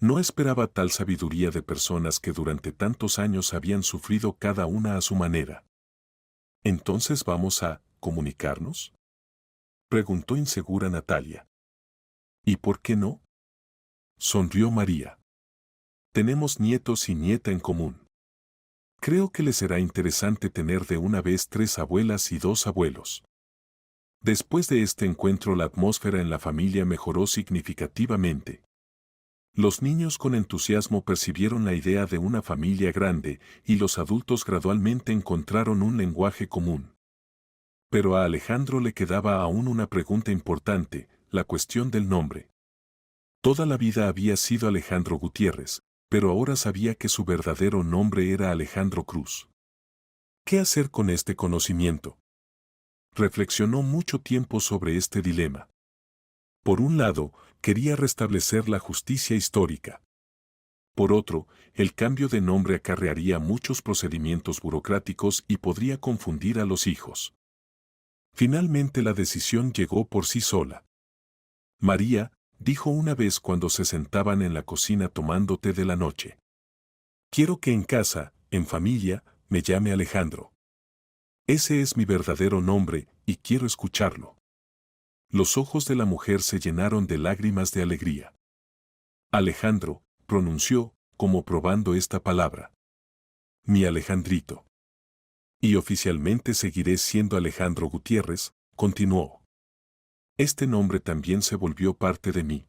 No esperaba tal sabiduría de personas que durante tantos años habían sufrido cada una a su manera. ¿Entonces vamos a comunicarnos?, preguntó insegura Natalia. ¿Y por qué no?, sonrió María. Tenemos nietos y nieta en común. Creo que les será interesante tener de una vez 3 abuelas y 2 abuelos. Después de este encuentro la atmósfera en la familia mejoró significativamente. Los niños con entusiasmo percibieron la idea de una familia grande y los adultos gradualmente encontraron un lenguaje común. Pero a Alejandro le quedaba aún una pregunta importante, la cuestión del nombre. Toda la vida había sido Alejandro Gutiérrez, pero ahora sabía que su verdadero nombre era Alejandro Cruz. ¿Qué hacer con este conocimiento? Reflexionó mucho tiempo sobre este dilema. Por un lado, quería restablecer la justicia histórica. Por otro, el cambio de nombre acarrearía muchos procedimientos burocráticos y podría confundir a los hijos. Finalmente la decisión llegó por sí sola. María, dijo una vez cuando se sentaban en la cocina tomando té de la noche. Quiero que en casa, en familia, me llame Alejandro. Ese es mi verdadero nombre, y quiero escucharlo. Los ojos de la mujer se llenaron de lágrimas de alegría. Alejandro, pronunció, como probando esta palabra. Mi Alejandrito. Y oficialmente seguiré siendo Alejandro Gutiérrez, continuó. Este nombre también se volvió parte de mí.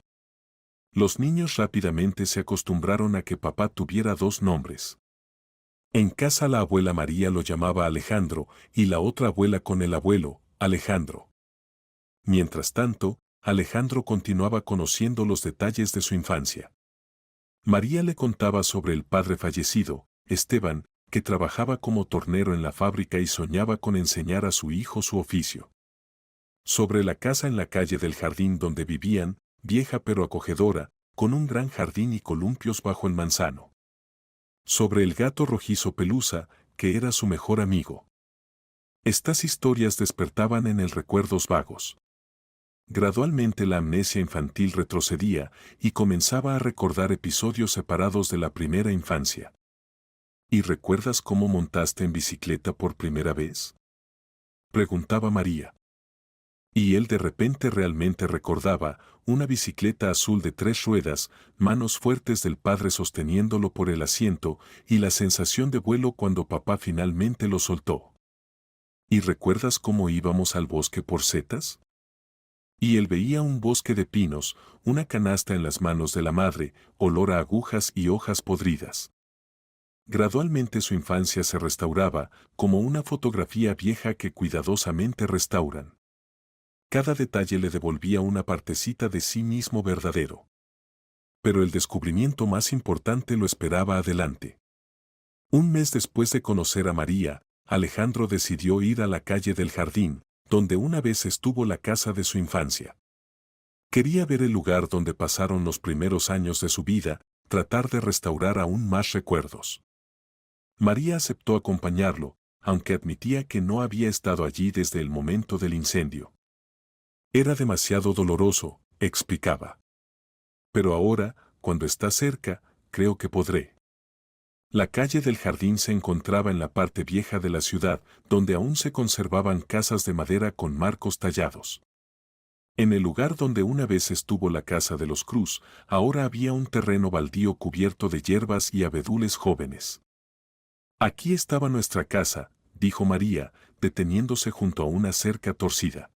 Los niños rápidamente se acostumbraron a que papá tuviera dos nombres. En casa la abuela María lo llamaba Alejandro y la otra abuela con el abuelo, Alejandro. Mientras tanto, Alejandro continuaba conociendo los detalles de su infancia. María le contaba sobre el padre fallecido, Esteban, que trabajaba como tornero en la fábrica y soñaba con enseñar a su hijo su oficio. Sobre la casa en la calle del jardín donde vivían, vieja pero acogedora, con un gran jardín y columpios bajo el manzano. Sobre el gato rojizo Pelusa, que era su mejor amigo. Estas historias despertaban en él recuerdos vagos. Gradualmente la amnesia infantil retrocedía y comenzaba a recordar episodios separados de la primera infancia. ¿Y recuerdas cómo montaste en bicicleta por primera vez?, preguntaba María. Y él de repente realmente recordaba una bicicleta azul de 3 ruedas, manos fuertes del padre sosteniéndolo por el asiento y la sensación de vuelo cuando papá finalmente lo soltó. ¿Y recuerdas cómo íbamos al bosque por setas? Y él veía un bosque de pinos, una canasta en las manos de la madre, olor a agujas y hojas podridas. Gradualmente su infancia se restauraba, como una fotografía vieja que cuidadosamente restauran. Cada detalle le devolvía una partecita de sí mismo verdadero. Pero el descubrimiento más importante lo esperaba adelante. Un mes después de conocer a María, Alejandro decidió ir a la calle del jardín, donde una vez estuvo la casa de su infancia. Quería ver el lugar donde pasaron los primeros años de su vida, tratar de restaurar aún más recuerdos. María aceptó acompañarlo, aunque admitía que no había estado allí desde el momento del incendio. Era demasiado doloroso, explicaba. Pero ahora, cuando está cerca, creo que podré. La calle del jardín se encontraba en la parte vieja de la ciudad, donde aún se conservaban casas de madera con marcos tallados. En el lugar donde una vez estuvo la casa de los Cruz, ahora había un terreno baldío cubierto de hierbas y abedules jóvenes. Aquí estaba nuestra casa, dijo María, deteniéndose junto a una cerca torcida.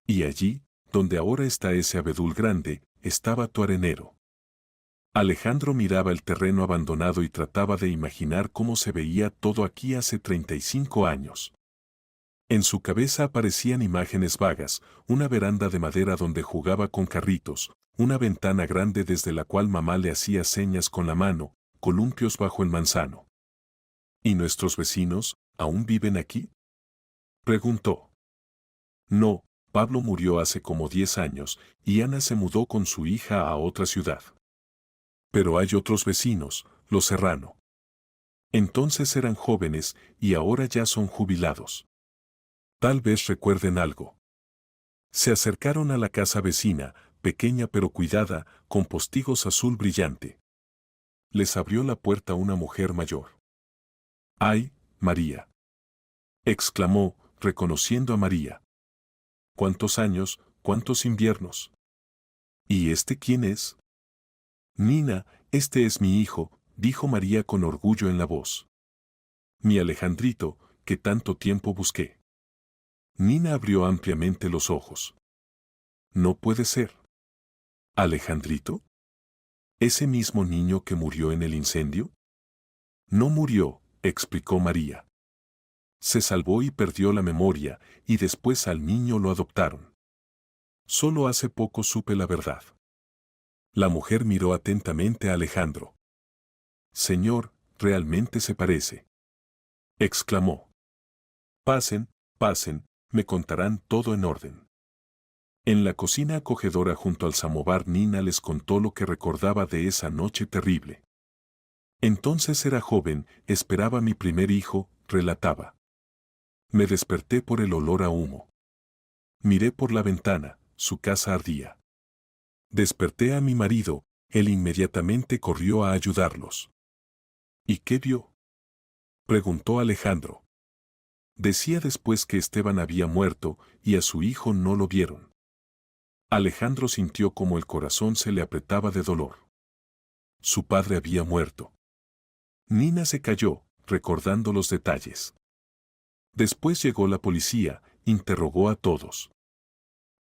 Y allí, donde ahora está ese abedul grande, estaba tu arenero. Alejandro miraba el terreno abandonado y trataba de imaginar cómo se veía todo aquí hace 35 años. En su cabeza aparecían imágenes vagas, una veranda de madera donde jugaba con carritos, una ventana grande desde la cual mamá le hacía señas con la mano, columpios bajo el manzano. ¿Y nuestros vecinos, aún viven aquí?, preguntó. No, Pablo murió hace como 10 años, y Ana se mudó con su hija a otra ciudad. Pero hay otros vecinos, los Serrano. Entonces eran jóvenes y ahora ya son jubilados. Tal vez recuerden algo. Se acercaron a la casa vecina, pequeña pero cuidada, con postigos azul brillante. Les abrió la puerta una mujer mayor. ¡Ay, María!, exclamó, reconociendo a María. ¿Cuántos años, cuántos inviernos? ¿Y este quién es? Nina, este es mi hijo, dijo María con orgullo en la voz. Mi Alejandrito, que tanto tiempo busqué. Nina abrió ampliamente los ojos. No puede ser. ¿Alejandrito? ¿Ese mismo niño que murió en el incendio? No murió, explicó María. Se salvó y perdió la memoria, y después al niño lo adoptaron. Solo hace poco supe la verdad. La mujer miró atentamente a Alejandro. Señor, realmente se parece, exclamó. Pasen, pasen, me contarán todo en orden. En la cocina acogedora junto al samovar Nina les contó lo que recordaba de esa noche terrible. Entonces era joven, esperaba mi primer hijo, relataba. Me desperté por el olor a humo. Miré por la ventana, su casa ardía. Desperté a mi marido, él inmediatamente corrió a ayudarlos. ¿Y qué vio?, preguntó Alejandro. Decía después que Esteban había muerto y a su hijo no lo vieron. Alejandro sintió como el corazón se le apretaba de dolor. Su padre había muerto. Nina se calló, recordando los detalles. Después llegó la policía, interrogó a todos.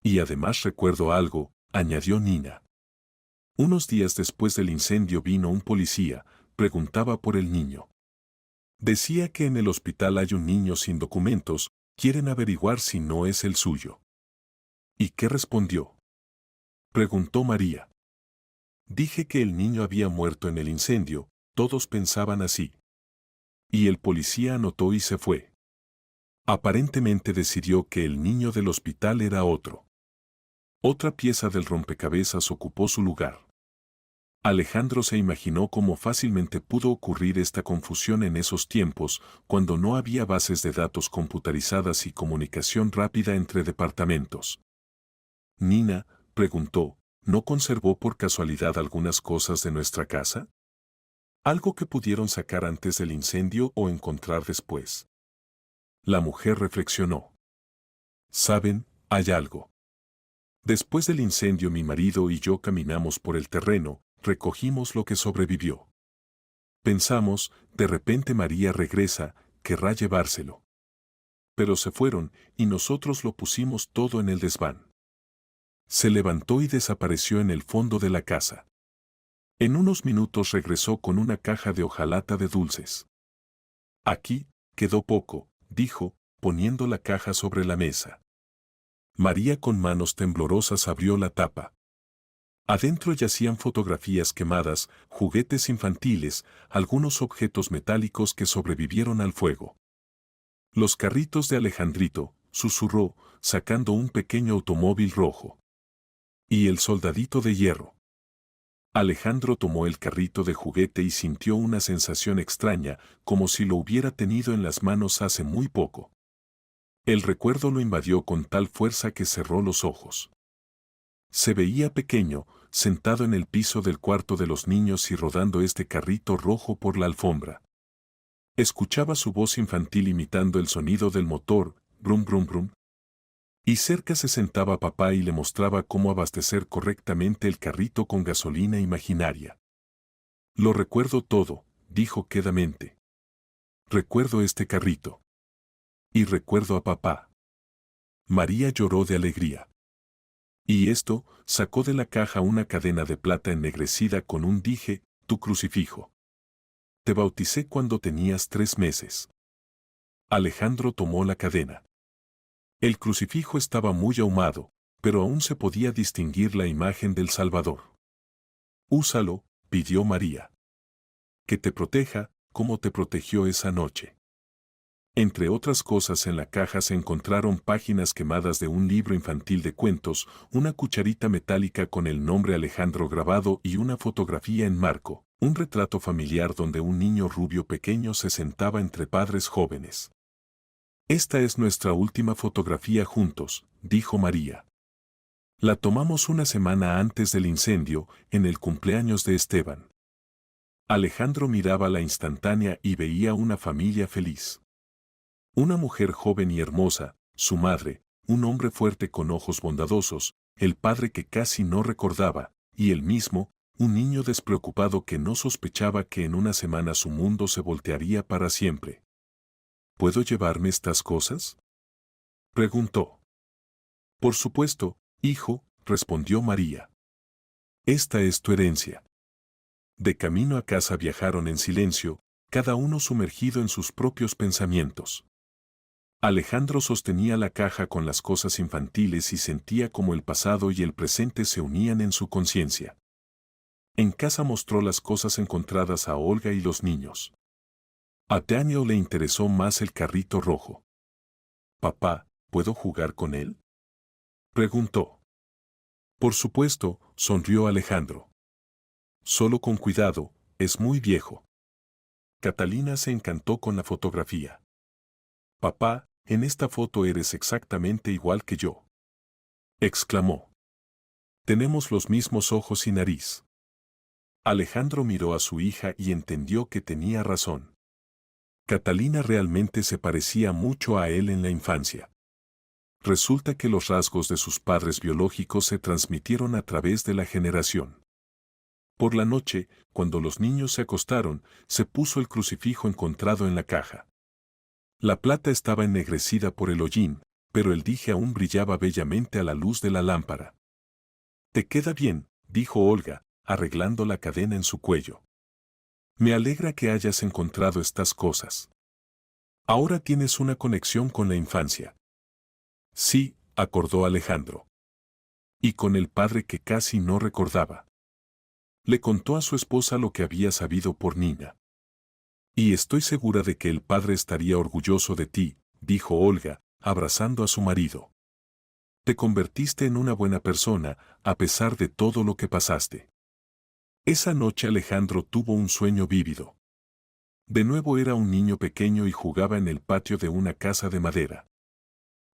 Y además recuerdo algo, añadió Nina. Unos días después del incendio vino un policía, preguntaba por el niño. Decía que en el hospital hay un niño sin documentos, quieren averiguar si no es el suyo. ¿Y qué respondió? Preguntó María. Dije que el niño había muerto en el incendio, todos pensaban así. Y el policía anotó y se fue. Aparentemente decidió que el niño del hospital era otro. Otra pieza del rompecabezas ocupó su lugar. Alejandro se imaginó cómo fácilmente pudo ocurrir esta confusión en esos tiempos, cuando no había bases de datos computarizadas y comunicación rápida entre departamentos. Nina, preguntó, ¿no conservó por casualidad algunas cosas de nuestra casa? ¿Algo que pudieron sacar antes del incendio o encontrar después? La mujer reflexionó. ¿Saben, hay algo? Después del incendio mi marido y yo caminamos por el terreno, recogimos lo que sobrevivió. Pensamos, de repente María regresa, querrá llevárselo. Pero se fueron, y nosotros lo pusimos todo en el desván. Se levantó y desapareció en el fondo de la casa. En unos minutos regresó con una caja de hojalata de dulces. Aquí, quedó poco, dijo, poniendo la caja sobre la mesa. María con manos temblorosas abrió la tapa. Adentro yacían fotografías quemadas, juguetes infantiles, algunos objetos metálicos que sobrevivieron al fuego. Los carritos de Alejandrito, susurró, sacando un pequeño automóvil rojo. Y el soldadito de hierro. Alejandro tomó el carrito de juguete y sintió una sensación extraña, como si lo hubiera tenido en las manos hace muy poco. El recuerdo lo invadió con tal fuerza que cerró los ojos. Se veía pequeño, sentado en el piso del cuarto de los niños y rodando este carrito rojo por la alfombra. Escuchaba su voz infantil imitando el sonido del motor, brum brum brum. Y cerca se sentaba papá y le mostraba cómo abastecer correctamente el carrito con gasolina imaginaria. Lo recuerdo todo, dijo quedamente. Recuerdo este carrito. Y recuerdo a papá. María lloró de alegría. Y esto, sacó de la caja una cadena de plata ennegrecida con un dije, tu crucifijo. Te bauticé cuando tenías 3 meses. Alejandro tomó la cadena. El crucifijo estaba muy ahumado, pero aún se podía distinguir la imagen del Salvador. Úsalo, pidió María. Que te proteja, como te protegió esa noche. Entre otras cosas en la caja se encontraron páginas quemadas de un libro infantil de cuentos, una cucharita metálica con el nombre Alejandro grabado y una fotografía en marco, un retrato familiar donde un niño rubio pequeño se sentaba entre padres jóvenes. Esta es nuestra última fotografía juntos, dijo María. La tomamos una semana antes del incendio, en el cumpleaños de Esteban. Alejandro miraba la instantánea y veía una familia feliz. Una mujer joven y hermosa, su madre, un hombre fuerte con ojos bondadosos, el padre que casi no recordaba, y él mismo, un niño despreocupado que no sospechaba que en una semana su mundo se voltearía para siempre. ¿Puedo llevarme estas cosas? Preguntó. Por supuesto, hijo, respondió María. Esta es tu herencia. De camino a casa viajaron en silencio, cada uno sumergido en sus propios pensamientos. Alejandro sostenía la caja con las cosas infantiles y sentía como el pasado y el presente se unían en su conciencia. En casa mostró las cosas encontradas a Olga y los niños. A Daniel le interesó más el carrito rojo. Papá, ¿puedo jugar con él? Preguntó. Por supuesto, sonrió Alejandro. Solo con cuidado, es muy viejo. Catalina se encantó con la fotografía. Papá, en esta foto eres exactamente igual que yo. Exclamó. Tenemos los mismos ojos y nariz. Alejandro miró a su hija y entendió que tenía razón. Catalina realmente se parecía mucho a él en la infancia. Resulta que los rasgos de sus padres biológicos se transmitieron a través de la generación. Por la noche, cuando los niños se acostaron, se puso el crucifijo encontrado en la caja. La plata estaba ennegrecida por el hollín, pero el dije aún brillaba bellamente a la luz de la lámpara. «Te queda bien», dijo Olga, arreglando la cadena en su cuello. «Me alegra que hayas encontrado estas cosas. Ahora tienes una conexión con la infancia». «Sí», acordó Alejandro. «Y con el padre que casi no recordaba». Le contó a su esposa lo que había sabido por niña. «Y estoy segura de que el padre estaría orgulloso de ti», dijo Olga, abrazando a su marido. «Te convertiste en una buena persona, a pesar de todo lo que pasaste». Esa noche Alejandro tuvo un sueño vívido. De nuevo era un niño pequeño y jugaba en el patio de una casa de madera.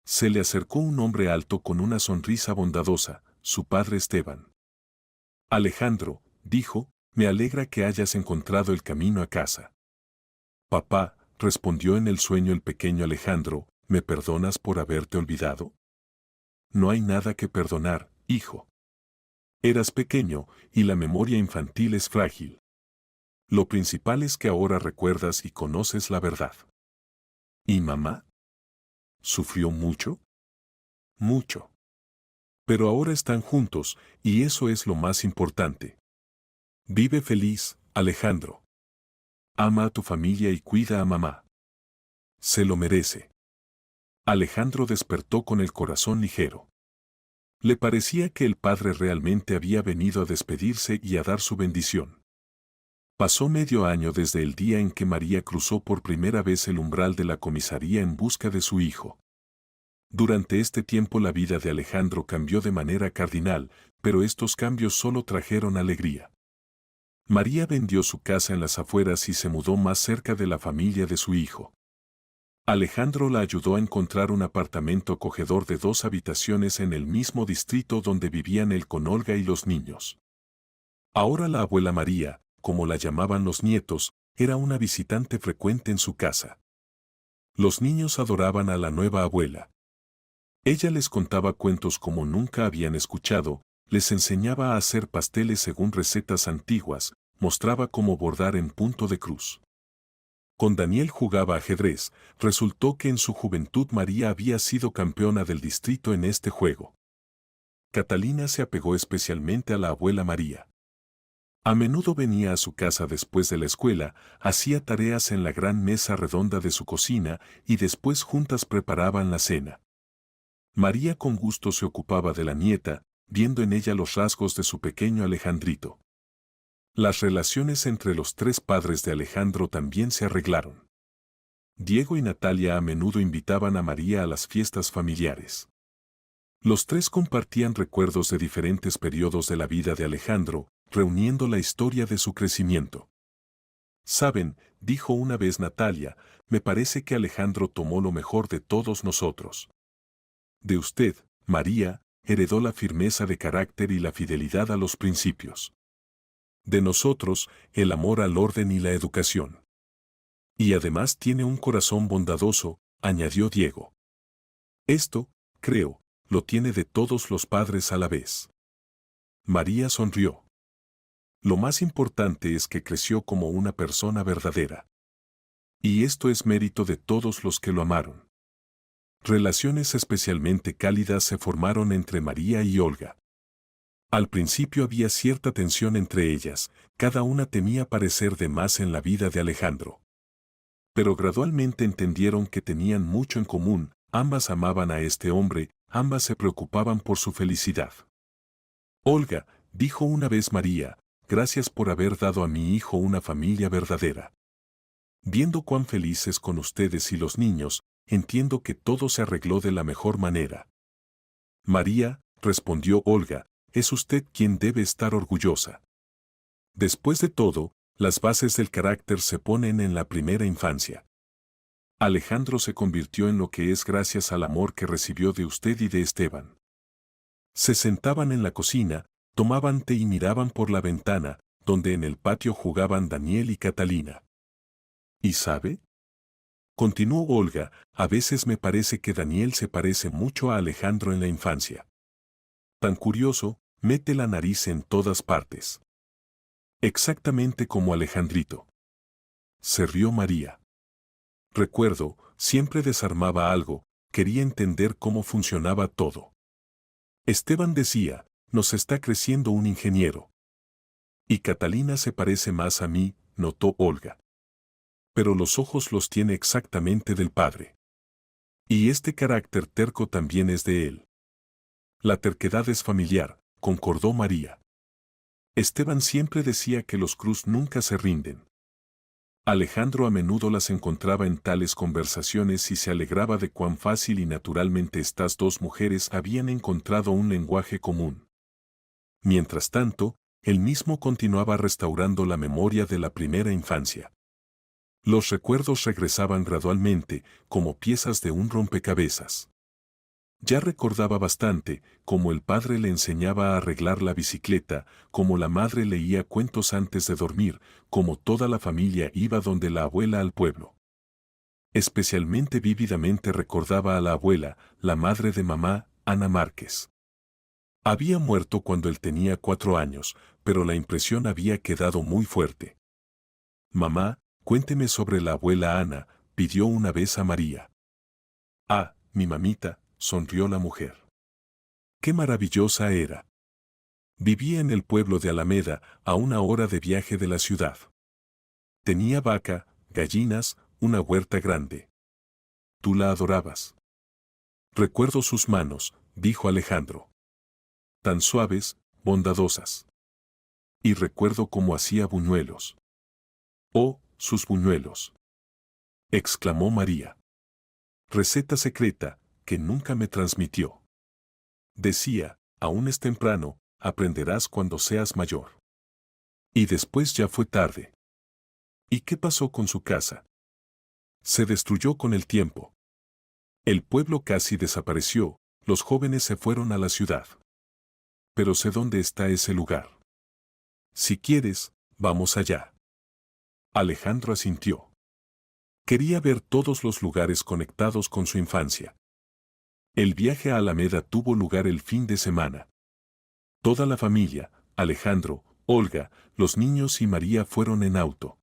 Se le acercó un hombre alto con una sonrisa bondadosa, su padre Esteban. «Alejandro», dijo, «me alegra que hayas encontrado el camino a casa». «Papá», respondió en el sueño el pequeño Alejandro, «¿me perdonas por haberte olvidado?» «No hay nada que perdonar, hijo. Eras pequeño, y la memoria infantil es frágil. Lo principal es que ahora recuerdas y conoces la verdad». «¿Y mamá? ¿Sufrió mucho?» «Mucho. Pero ahora están juntos, y eso es lo más importante. Vive feliz, Alejandro. Ama a tu familia y cuida a mamá. Se lo merece». Alejandro despertó con el corazón ligero. Le parecía que el padre realmente había venido a despedirse y a dar su bendición. Pasó medio año desde el día en que María cruzó por primera vez el umbral de la comisaría en busca de su hijo. Durante este tiempo la vida de Alejandro cambió de manera cardinal, pero estos cambios solo trajeron alegría. María vendió su casa en las afueras y se mudó más cerca de la familia de su hijo. Alejandro la ayudó a encontrar un apartamento acogedor de 2 habitaciones en el mismo distrito donde vivían él con Olga y los niños. Ahora la abuela María, como la llamaban los nietos, era una visitante frecuente en su casa. Los niños adoraban a la nueva abuela. Ella les contaba cuentos como nunca habían escuchado, les enseñaba a hacer pasteles según recetas antiguas, mostraba cómo bordar en punto de cruz. Con Daniel jugaba ajedrez, resultó que en su juventud María había sido campeona del distrito en este juego. Catalina se apegó especialmente a la abuela María. A menudo venía a su casa después de la escuela, hacía tareas en la gran mesa redonda de su cocina y después juntas preparaban la cena. María con gusto se ocupaba de la nieta, viendo en ella los rasgos de su pequeño Alejandrito. Las relaciones entre los 3 padres de Alejandro también se arreglaron. Diego y Natalia a menudo invitaban a María a las fiestas familiares. Los 3 compartían recuerdos de diferentes periodos de la vida de Alejandro, reuniendo la historia de su crecimiento. «Saben», dijo una vez Natalia, «me parece que Alejandro tomó lo mejor de todos nosotros. De usted, María, heredó la firmeza de carácter y la fidelidad a los principios. De nosotros, el amor al orden y la educación. Y además tiene un corazón bondadoso», añadió Diego. «Esto, creo, lo tiene de todos los padres a la vez». María sonrió. «Lo más importante es que creció como una persona verdadera. Y esto es mérito de todos los que lo amaron». Relaciones especialmente cálidas se formaron entre María y Olga. Al principio había cierta tensión entre ellas, cada una temía parecer de más en la vida de Alejandro. Pero gradualmente entendieron que tenían mucho en común, ambas amaban a este hombre, ambas se preocupaban por su felicidad. «Olga», dijo una vez María, «gracias por haber dado a mi hijo una familia verdadera. Viendo cuán felices con ustedes y los niños, entiendo que todo se arregló de la mejor manera». «María», respondió Olga, «es usted quien debe estar orgullosa. Después de todo, las bases del carácter se ponen en la primera infancia. Alejandro se convirtió en lo que es gracias al amor que recibió de usted y de Esteban». Se sentaban en la cocina, tomaban té y miraban por la ventana, donde en el patio jugaban Daniel y Catalina. «¿Y sabe?», Continuó Olga, a veces me parece que Daniel se parece mucho a Alejandro en la infancia. Tan curioso, mete la nariz en todas partes. Exactamente como Alejandrito. Se rió María. Recuerdo, siempre desarmaba algo, quería entender cómo funcionaba todo. Esteban decía, nos está creciendo un ingeniero. Y Catalina se parece más a mí, notó Olga. Pero los ojos los tiene exactamente del padre. Y este carácter terco también es de él. La terquedad es familiar, concordó María. Esteban siempre decía que los Cruz nunca se rinden. Alejandro a menudo las encontraba en tales conversaciones y se alegraba de cuán fácil y naturalmente estas dos mujeres habían encontrado un lenguaje común. Mientras tanto, él mismo continuaba restaurando la memoria de la primera infancia. Los recuerdos regresaban gradualmente, como piezas de un rompecabezas. Ya recordaba bastante, cómo el padre le enseñaba a arreglar la bicicleta, cómo la madre leía cuentos antes de dormir, cómo toda la familia iba donde la abuela al pueblo. Especialmente vívidamente recordaba a la abuela, la madre de mamá, Ana Márquez. Había muerto cuando él tenía 4 años, pero la impresión había quedado muy fuerte. Mamá, cuénteme sobre la abuela Ana, pidió una vez a María. Ah, mi mamita, sonrió la mujer. Qué maravillosa era. Vivía en el pueblo de Alameda, a 1 hora de viaje de la ciudad. Tenía vaca, gallinas, una huerta grande. Tú la adorabas. Recuerdo sus manos, dijo Alejandro. Tan suaves, bondadosas. Y recuerdo cómo hacía buñuelos. Oh, sus buñuelos. Exclamó María. Receta secreta, que nunca me transmitió. Decía, aún es temprano, aprenderás cuando seas mayor. Y después ya fue tarde. ¿Y qué pasó con su casa? Se destruyó con el tiempo. El pueblo casi desapareció, los jóvenes se fueron a la ciudad. Pero sé dónde está ese lugar. Si quieres, vamos allá. Alejandro asintió. Quería ver todos los lugares conectados con su infancia. El viaje a Alameda tuvo lugar el fin de semana. Toda la familia, Alejandro, Olga, los niños y María fueron en auto.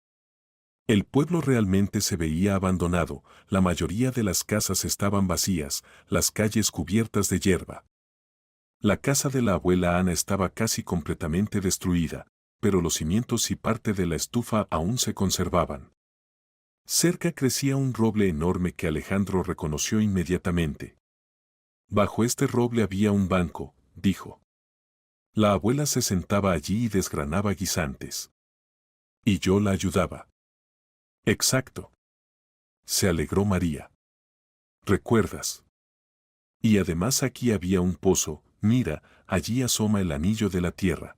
El pueblo realmente se veía abandonado, la mayoría de las casas estaban vacías, las calles cubiertas de hierba. La casa de la abuela Ana estaba casi completamente destruida, pero los cimientos y parte de la estufa aún se conservaban. Cerca crecía un roble enorme que Alejandro reconoció inmediatamente. Bajo este roble había un banco, dijo. La abuela se sentaba allí y desgranaba guisantes. Y yo la ayudaba. Exacto. Se alegró María. ¿Recuerdas? Y además aquí había un pozo, mira, allí asoma el anillo de la tierra.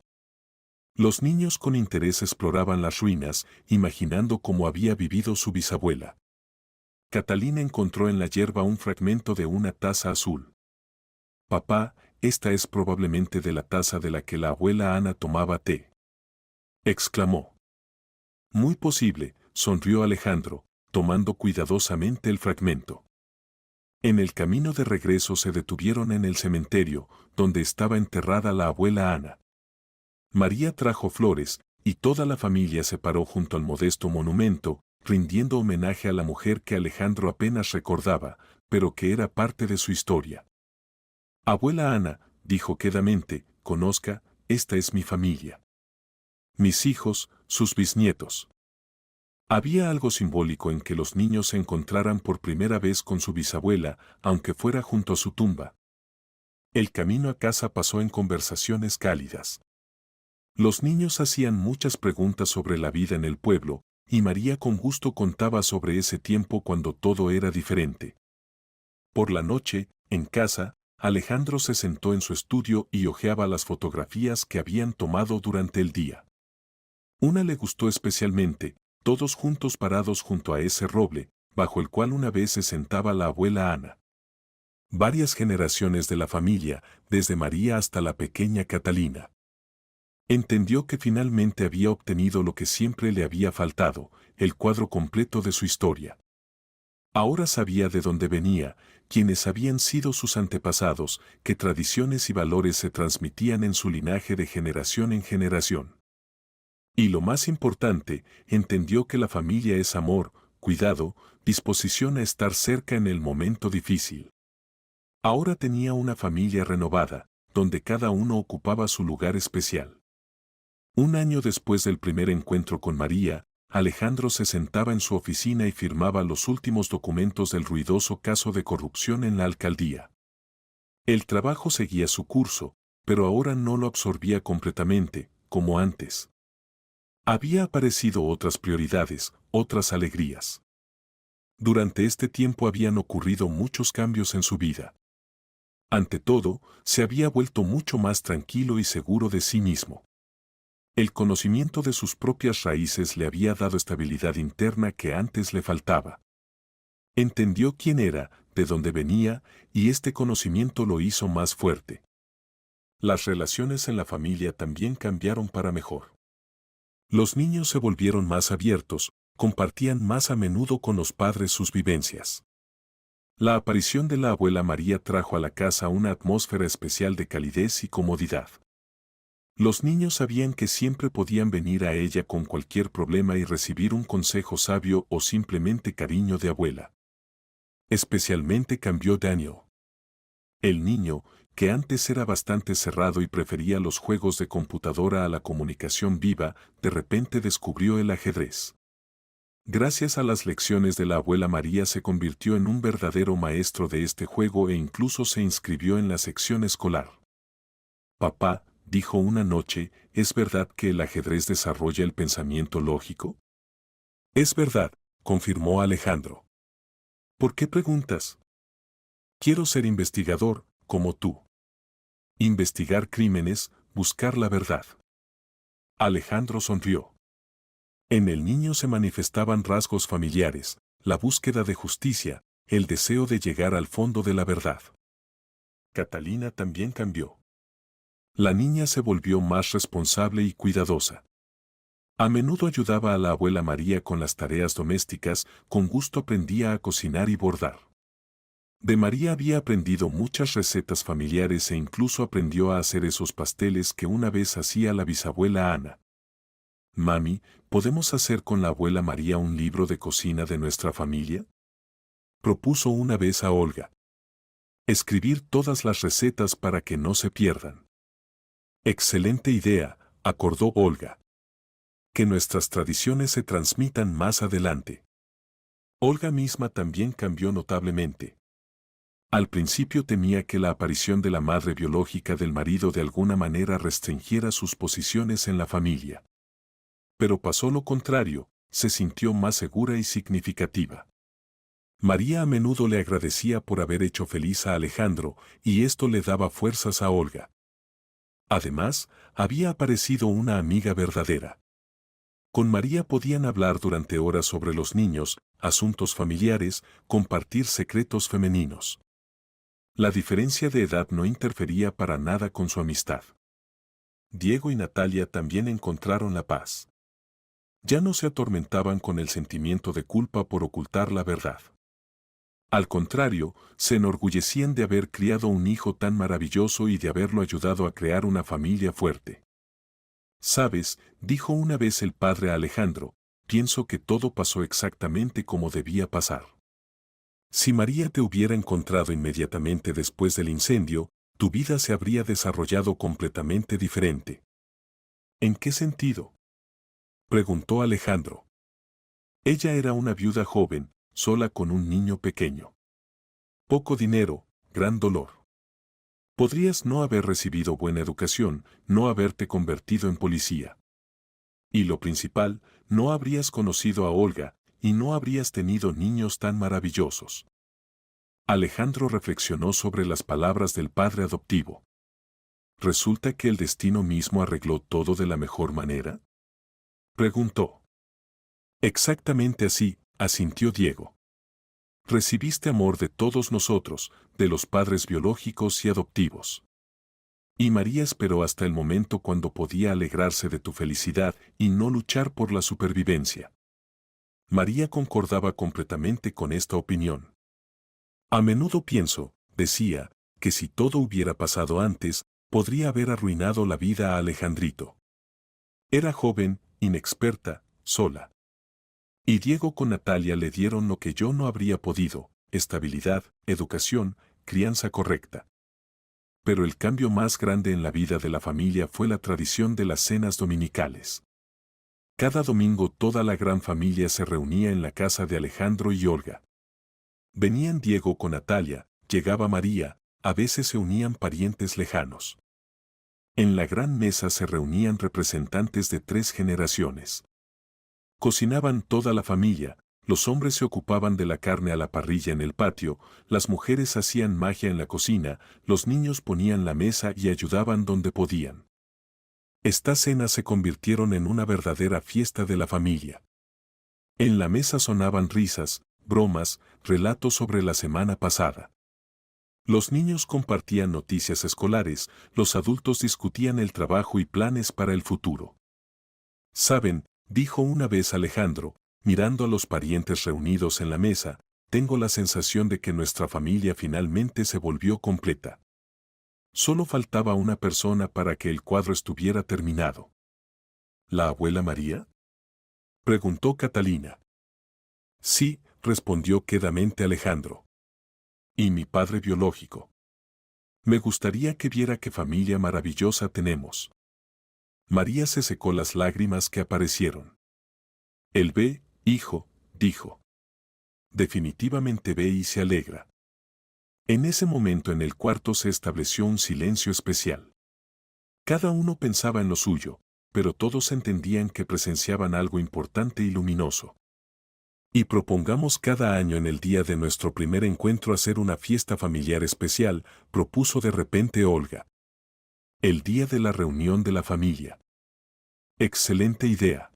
Los niños con interés exploraban las ruinas, imaginando cómo había vivido su bisabuela. Catalina encontró en la hierba un fragmento de una taza azul. Papá, esta es probablemente de la taza de la que la abuela Ana tomaba té. Exclamó. Muy posible, sonrió Alejandro, tomando cuidadosamente el fragmento. En el camino de regreso se detuvieron en el cementerio, donde estaba enterrada la abuela Ana. María trajo flores, y toda la familia se paró junto al modesto monumento, rindiendo homenaje a la mujer que Alejandro apenas recordaba, pero que era parte de su historia. Abuela Ana, dijo quedamente, conozca, esta es mi familia. Mis hijos, sus bisnietos. Había algo simbólico en que los niños se encontraran por primera vez con su bisabuela, aunque fuera junto a su tumba. El camino a casa pasó en conversaciones cálidas. Los niños hacían muchas preguntas sobre la vida en el pueblo, y María con gusto contaba sobre ese tiempo cuando todo era diferente. Por la noche, en casa, Alejandro se sentó en su estudio y hojeaba las fotografías que habían tomado durante el día. Una le gustó especialmente, todos juntos parados junto a ese roble, bajo el cual una vez se sentaba la abuela Ana. Varias generaciones de la familia, desde María hasta la pequeña Catalina. Entendió que finalmente había obtenido lo que siempre le había faltado, el cuadro completo de su historia. Ahora sabía de dónde venía, quiénes habían sido sus antepasados, qué tradiciones y valores se transmitían en su linaje de generación en generación. Y lo más importante, entendió que la familia es amor, cuidado, disposición a estar cerca en el momento difícil. Ahora tenía una familia renovada, donde cada uno ocupaba su lugar especial. Un año después del primer encuentro con María, Alejandro se sentaba en su oficina y firmaba los últimos documentos del ruidoso caso de corrupción en la alcaldía. El trabajo seguía su curso, pero ahora no lo absorbía completamente, como antes. Había aparecido otras prioridades, otras alegrías. Durante este tiempo habían ocurrido muchos cambios en su vida. Ante todo, se había vuelto mucho más tranquilo y seguro de sí mismo. El conocimiento de sus propias raíces le había dado estabilidad interna que antes le faltaba. Entendió quién era, de dónde venía, y este conocimiento lo hizo más fuerte. Las relaciones en la familia también cambiaron para mejor. Los niños se volvieron más abiertos, compartían más a menudo con los padres sus vivencias. La aparición de la abuela María trajo a la casa una atmósfera especial de calidez y comodidad. Los niños sabían que siempre podían venir a ella con cualquier problema y recibir un consejo sabio o simplemente cariño de abuela. Especialmente cambió Daniel. El niño, que antes era bastante cerrado y prefería los juegos de computadora a la comunicación viva, de repente descubrió el ajedrez. Gracias a las lecciones de la abuela María se convirtió en un verdadero maestro de este juego e incluso se inscribió en la sección escolar. Papá, dijo una noche, ¿es verdad que el ajedrez desarrolla el pensamiento lógico? Es verdad, confirmó Alejandro. ¿Por qué preguntas? Quiero ser investigador, como tú. Investigar crímenes, buscar la verdad. Alejandro sonrió. En el niño se manifestaban rasgos familiares, la búsqueda de justicia, el deseo de llegar al fondo de la verdad. Catalina también cambió. La niña se volvió más responsable y cuidadosa. A menudo ayudaba a la abuela María con las tareas domésticas, con gusto aprendía a cocinar y bordar. De María había aprendido muchas recetas familiares e incluso aprendió a hacer esos pasteles que una vez hacía la bisabuela Ana. Mami, ¿podemos hacer con la abuela María un libro de cocina de nuestra familia? Propuso una vez a Olga. Escribir todas las recetas para que no se pierdan. Excelente idea, acordó Olga. Que nuestras tradiciones se transmitan más adelante. Olga misma también cambió notablemente. Al principio temía que la aparición de la madre biológica del marido de alguna manera restringiera sus posiciones en la familia. Pero pasó lo contrario, se sintió más segura y significativa. María a menudo le agradecía por haber hecho feliz a Alejandro, y esto le daba fuerzas a Olga. Además, había aparecido una amiga verdadera. Con María podían hablar durante horas sobre los niños, asuntos familiares, compartir secretos femeninos. La diferencia de edad no interfería para nada con su amistad. Diego y Natalia también encontraron la paz. Ya no se atormentaban con el sentimiento de culpa por ocultar la verdad. Al contrario, se enorgullecían de haber criado un hijo tan maravilloso y de haberlo ayudado a crear una familia fuerte. «Sabes», dijo una vez el padre a Alejandro, «pienso que todo pasó exactamente como debía pasar. Si María te hubiera encontrado inmediatamente después del incendio, tu vida se habría desarrollado completamente diferente». «¿En qué sentido?», preguntó Alejandro. Ella era una viuda joven, sola con un niño pequeño. Poco dinero, gran dolor. Podrías no haber recibido buena educación, no haberte convertido en policía. Y lo principal, no habrías conocido a Olga, y no habrías tenido niños tan maravillosos. Alejandro reflexionó sobre las palabras del padre adoptivo. ¿Resulta que el destino mismo arregló todo de la mejor manera?, preguntó. Exactamente así, asintió Diego. Recibiste amor de todos nosotros, de los padres biológicos y adoptivos. Y María esperó hasta el momento cuando podía alegrarse de tu felicidad y no luchar por la supervivencia. María concordaba completamente con esta opinión. A menudo pienso, decía, que si todo hubiera pasado antes, podría haber arruinado la vida a Alejandrito. Era joven, inexperta, sola. Y Diego con Natalia le dieron lo que yo no habría podido: estabilidad, educación, crianza correcta. Pero el cambio más grande en la vida de la familia fue la tradición de las cenas dominicales. Cada domingo toda la gran familia se reunía en la casa de Alejandro y Olga. Venían Diego con Natalia, llegaba María, a veces se unían parientes lejanos. En la gran mesa se reunían representantes de 3 generaciones. Cocinaban toda la familia, los hombres se ocupaban de la carne a la parrilla en el patio, las mujeres hacían magia en la cocina, los niños ponían la mesa y ayudaban donde podían. Estas cenas se convirtieron en una verdadera fiesta de la familia. En la mesa sonaban risas, bromas, relatos sobre la semana pasada. Los niños compartían noticias escolares, los adultos discutían el trabajo y planes para el futuro. «Saben», dijo una vez Alejandro, mirando a los parientes reunidos en la mesa, «tengo la sensación de que nuestra familia finalmente se volvió completa. Solo faltaba una persona para que el cuadro estuviera terminado». «¿La abuela María?», preguntó Catalina. «Sí», respondió quedamente Alejandro. «Y mi padre biológico. Me gustaría que viera qué familia maravillosa tenemos». María se secó las lágrimas que aparecieron. «Él ve, hijo», dijo. «Definitivamente ve y se alegra». En ese momento en el cuarto se estableció un silencio especial. Cada uno pensaba en lo suyo, pero todos entendían que presenciaban algo importante y luminoso. «Y propongamos cada año en el día de nuestro primer encuentro hacer una fiesta familiar especial», propuso de repente Olga. «El día de la reunión de la familia». «Excelente idea»,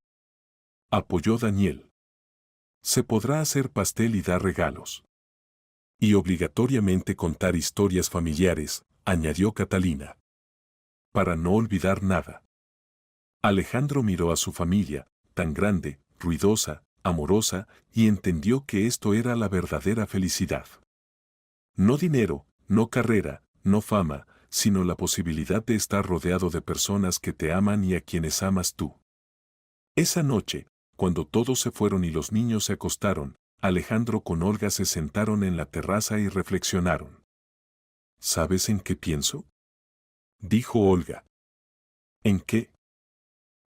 apoyó Daniel. «Se podrá hacer pastel y dar regalos. Y obligatoriamente contar historias familiares», añadió Catalina. «Para no olvidar nada». Alejandro miró a su familia, tan grande, ruidosa, amorosa, y entendió que esto era la verdadera felicidad. No dinero, no carrera, no fama, sino la posibilidad de estar rodeado de personas que te aman y a quienes amas tú. Esa noche, cuando todos se fueron y los niños se acostaron, Alejandro con Olga se sentaron en la terraza y reflexionaron. «¿Sabes en qué pienso?», dijo Olga. «¿En qué?».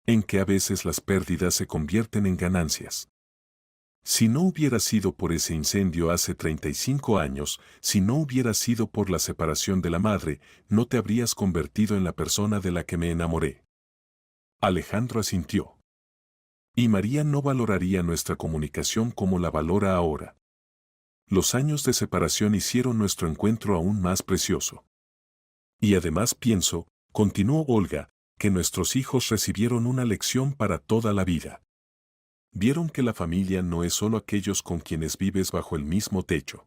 «En que a veces las pérdidas se convierten en ganancias. Si no hubiera sido por ese incendio hace 35 años, si no hubiera sido por la separación de la madre, no te habrías convertido en la persona de la que me enamoré». Alejandro asintió. «Y María no valoraría nuestra comunicación como la valora ahora. Los años de separación hicieron nuestro encuentro aún más precioso. Y además pienso», continuó Olga, «que nuestros hijos recibieron una lección para toda la vida. Vieron que la familia no es solo aquellos con quienes vives bajo el mismo techo.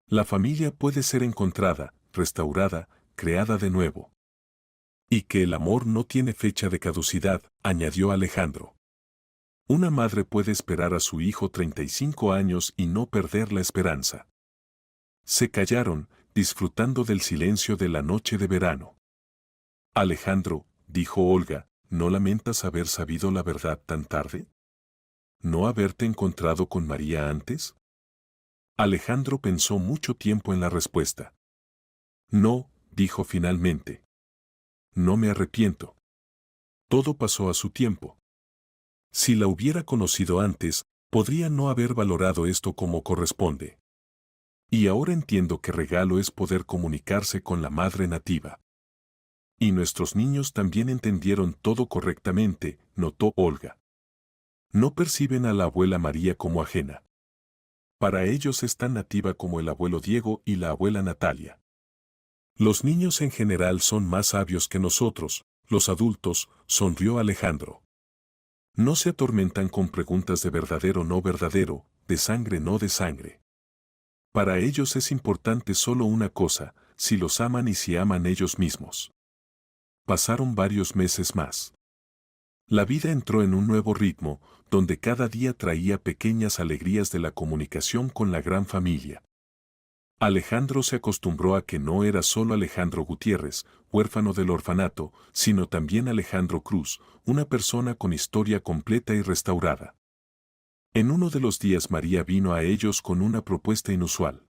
La familia puede ser encontrada, restaurada, creada de nuevo. Y que el amor no tiene fecha de caducidad», añadió Alejandro. «Una madre puede esperar a su hijo 35 años y no perder la esperanza». Se callaron, disfrutando del silencio de la noche de verano. «Alejandro», dijo Olga, «¿no lamentas haber sabido la verdad tan tarde? ¿No haberte encontrado con María antes?». Alejandro pensó mucho tiempo en la respuesta. «No», dijo finalmente. «No me arrepiento. Todo pasó a su tiempo. Si la hubiera conocido antes, podría no haber valorado esto como corresponde. Y ahora entiendo qué regalo es poder comunicarse con la madre nativa». «Y nuestros niños también entendieron todo correctamente», notó Olga. «No perciben a la abuela María como ajena. Para ellos es tan nativa como el abuelo Diego y la abuela Natalia. Los niños en general son más sabios que nosotros, los adultos», sonrió Alejandro. «No se atormentan con preguntas de verdadero no verdadero, de sangre no de sangre. Para ellos es importante solo una cosa, si los aman y si aman ellos mismos». Pasaron varios meses más. La vida entró en un nuevo ritmo, donde cada día traía pequeñas alegrías de la comunicación con la gran familia. Alejandro se acostumbró a que no era solo Alejandro Gutiérrez, huérfano del orfanato, sino también Alejandro Cruz, una persona con historia completa y restaurada. En uno de los días María vino a ellos con una propuesta inusual.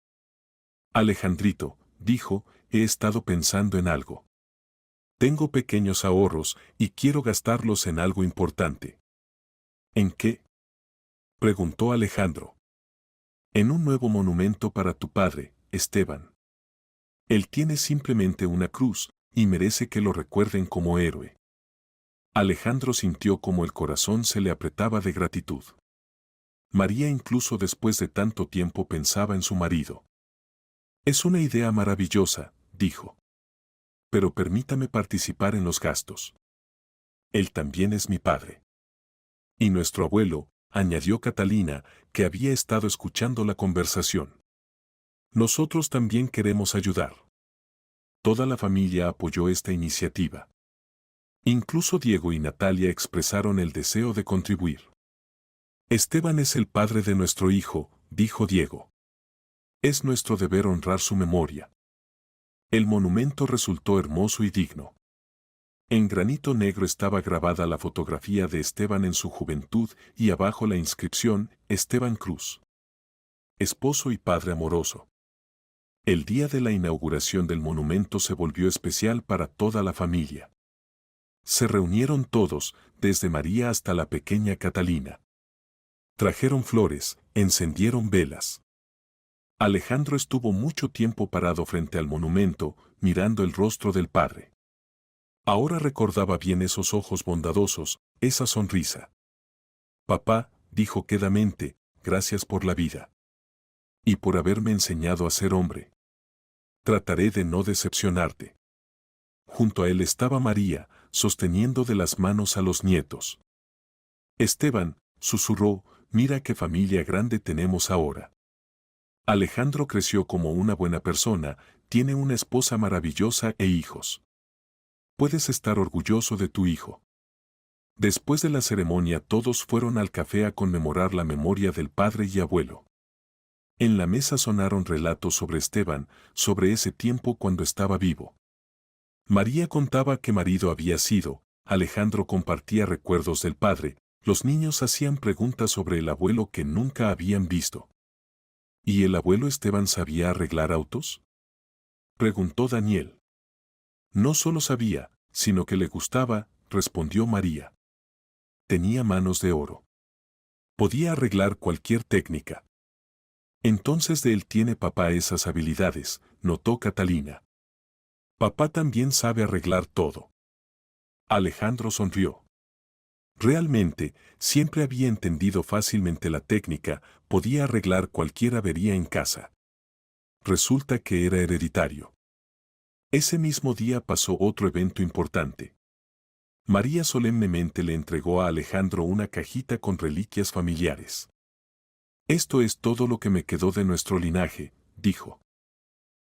Alejandrito, dijo, he estado pensando en algo. Tengo pequeños ahorros y quiero gastarlos en algo importante. ¿En qué? Preguntó Alejandro. En un nuevo monumento para tu padre, Esteban. Él tiene simplemente una cruz, y merece que lo recuerden como héroe. Alejandro sintió como el corazón se le apretaba de gratitud. María incluso después de tanto tiempo pensaba en su marido. Es una idea maravillosa, dijo. Pero permítame participar en los gastos. Él también es mi padre. Y nuestro abuelo, añadió Catalina, que había estado escuchando la conversación. Nosotros también queremos ayudar. Toda la familia apoyó esta iniciativa. Incluso Diego y Natalia expresaron el deseo de contribuir. Esteban es el padre de nuestro hijo, dijo Diego. Es nuestro deber honrar su memoria. El monumento resultó hermoso y digno. En granito negro estaba grabada la fotografía de Esteban en su juventud y abajo la inscripción, Esteban Cruz. Esposo y padre amoroso. El día de la inauguración del monumento se volvió especial para toda la familia. Se reunieron todos, desde María hasta la pequeña Catalina. Trajeron flores, encendieron velas. Alejandro estuvo mucho tiempo parado frente al monumento, mirando el rostro del padre. Ahora recordaba bien esos ojos bondadosos, esa sonrisa. Papá, dijo quedamente, gracias por la vida. Y por haberme enseñado a ser hombre. Trataré de no decepcionarte. Junto a él estaba María, sosteniendo de las manos a los nietos. Esteban, susurró, mira qué familia grande tenemos ahora. Alejandro creció como una buena persona, tiene una esposa maravillosa e hijos. Puedes estar orgulloso de tu hijo. Después de la ceremonia todos fueron al café a conmemorar la memoria del padre y abuelo. En la mesa sonaron relatos sobre Esteban, sobre ese tiempo cuando estaba vivo. María contaba qué marido había sido, Alejandro compartía recuerdos del padre, los niños hacían preguntas sobre el abuelo que nunca habían visto. ¿Y el abuelo Esteban sabía arreglar autos? Preguntó Daniel. No solo sabía, sino que le gustaba, respondió María. Tenía manos de oro. Podía arreglar cualquier técnica. Entonces de él tiene papá esas habilidades, notó Catalina. Papá también sabe arreglar todo. Alejandro sonrió. Realmente, siempre había entendido fácilmente la técnica, podía arreglar cualquier avería en casa. Resulta que era hereditario. Ese mismo día pasó otro evento importante. María solemnemente le entregó a Alejandro una cajita con reliquias familiares. Esto es todo lo que me quedó de nuestro linaje, dijo.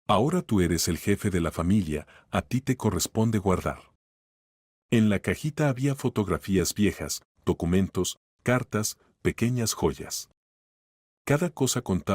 Ahora tú eres el jefe de la familia, a ti te corresponde guardar. En la cajita había fotografías viejas, documentos, cartas, pequeñas joyas. Cada cosa contaba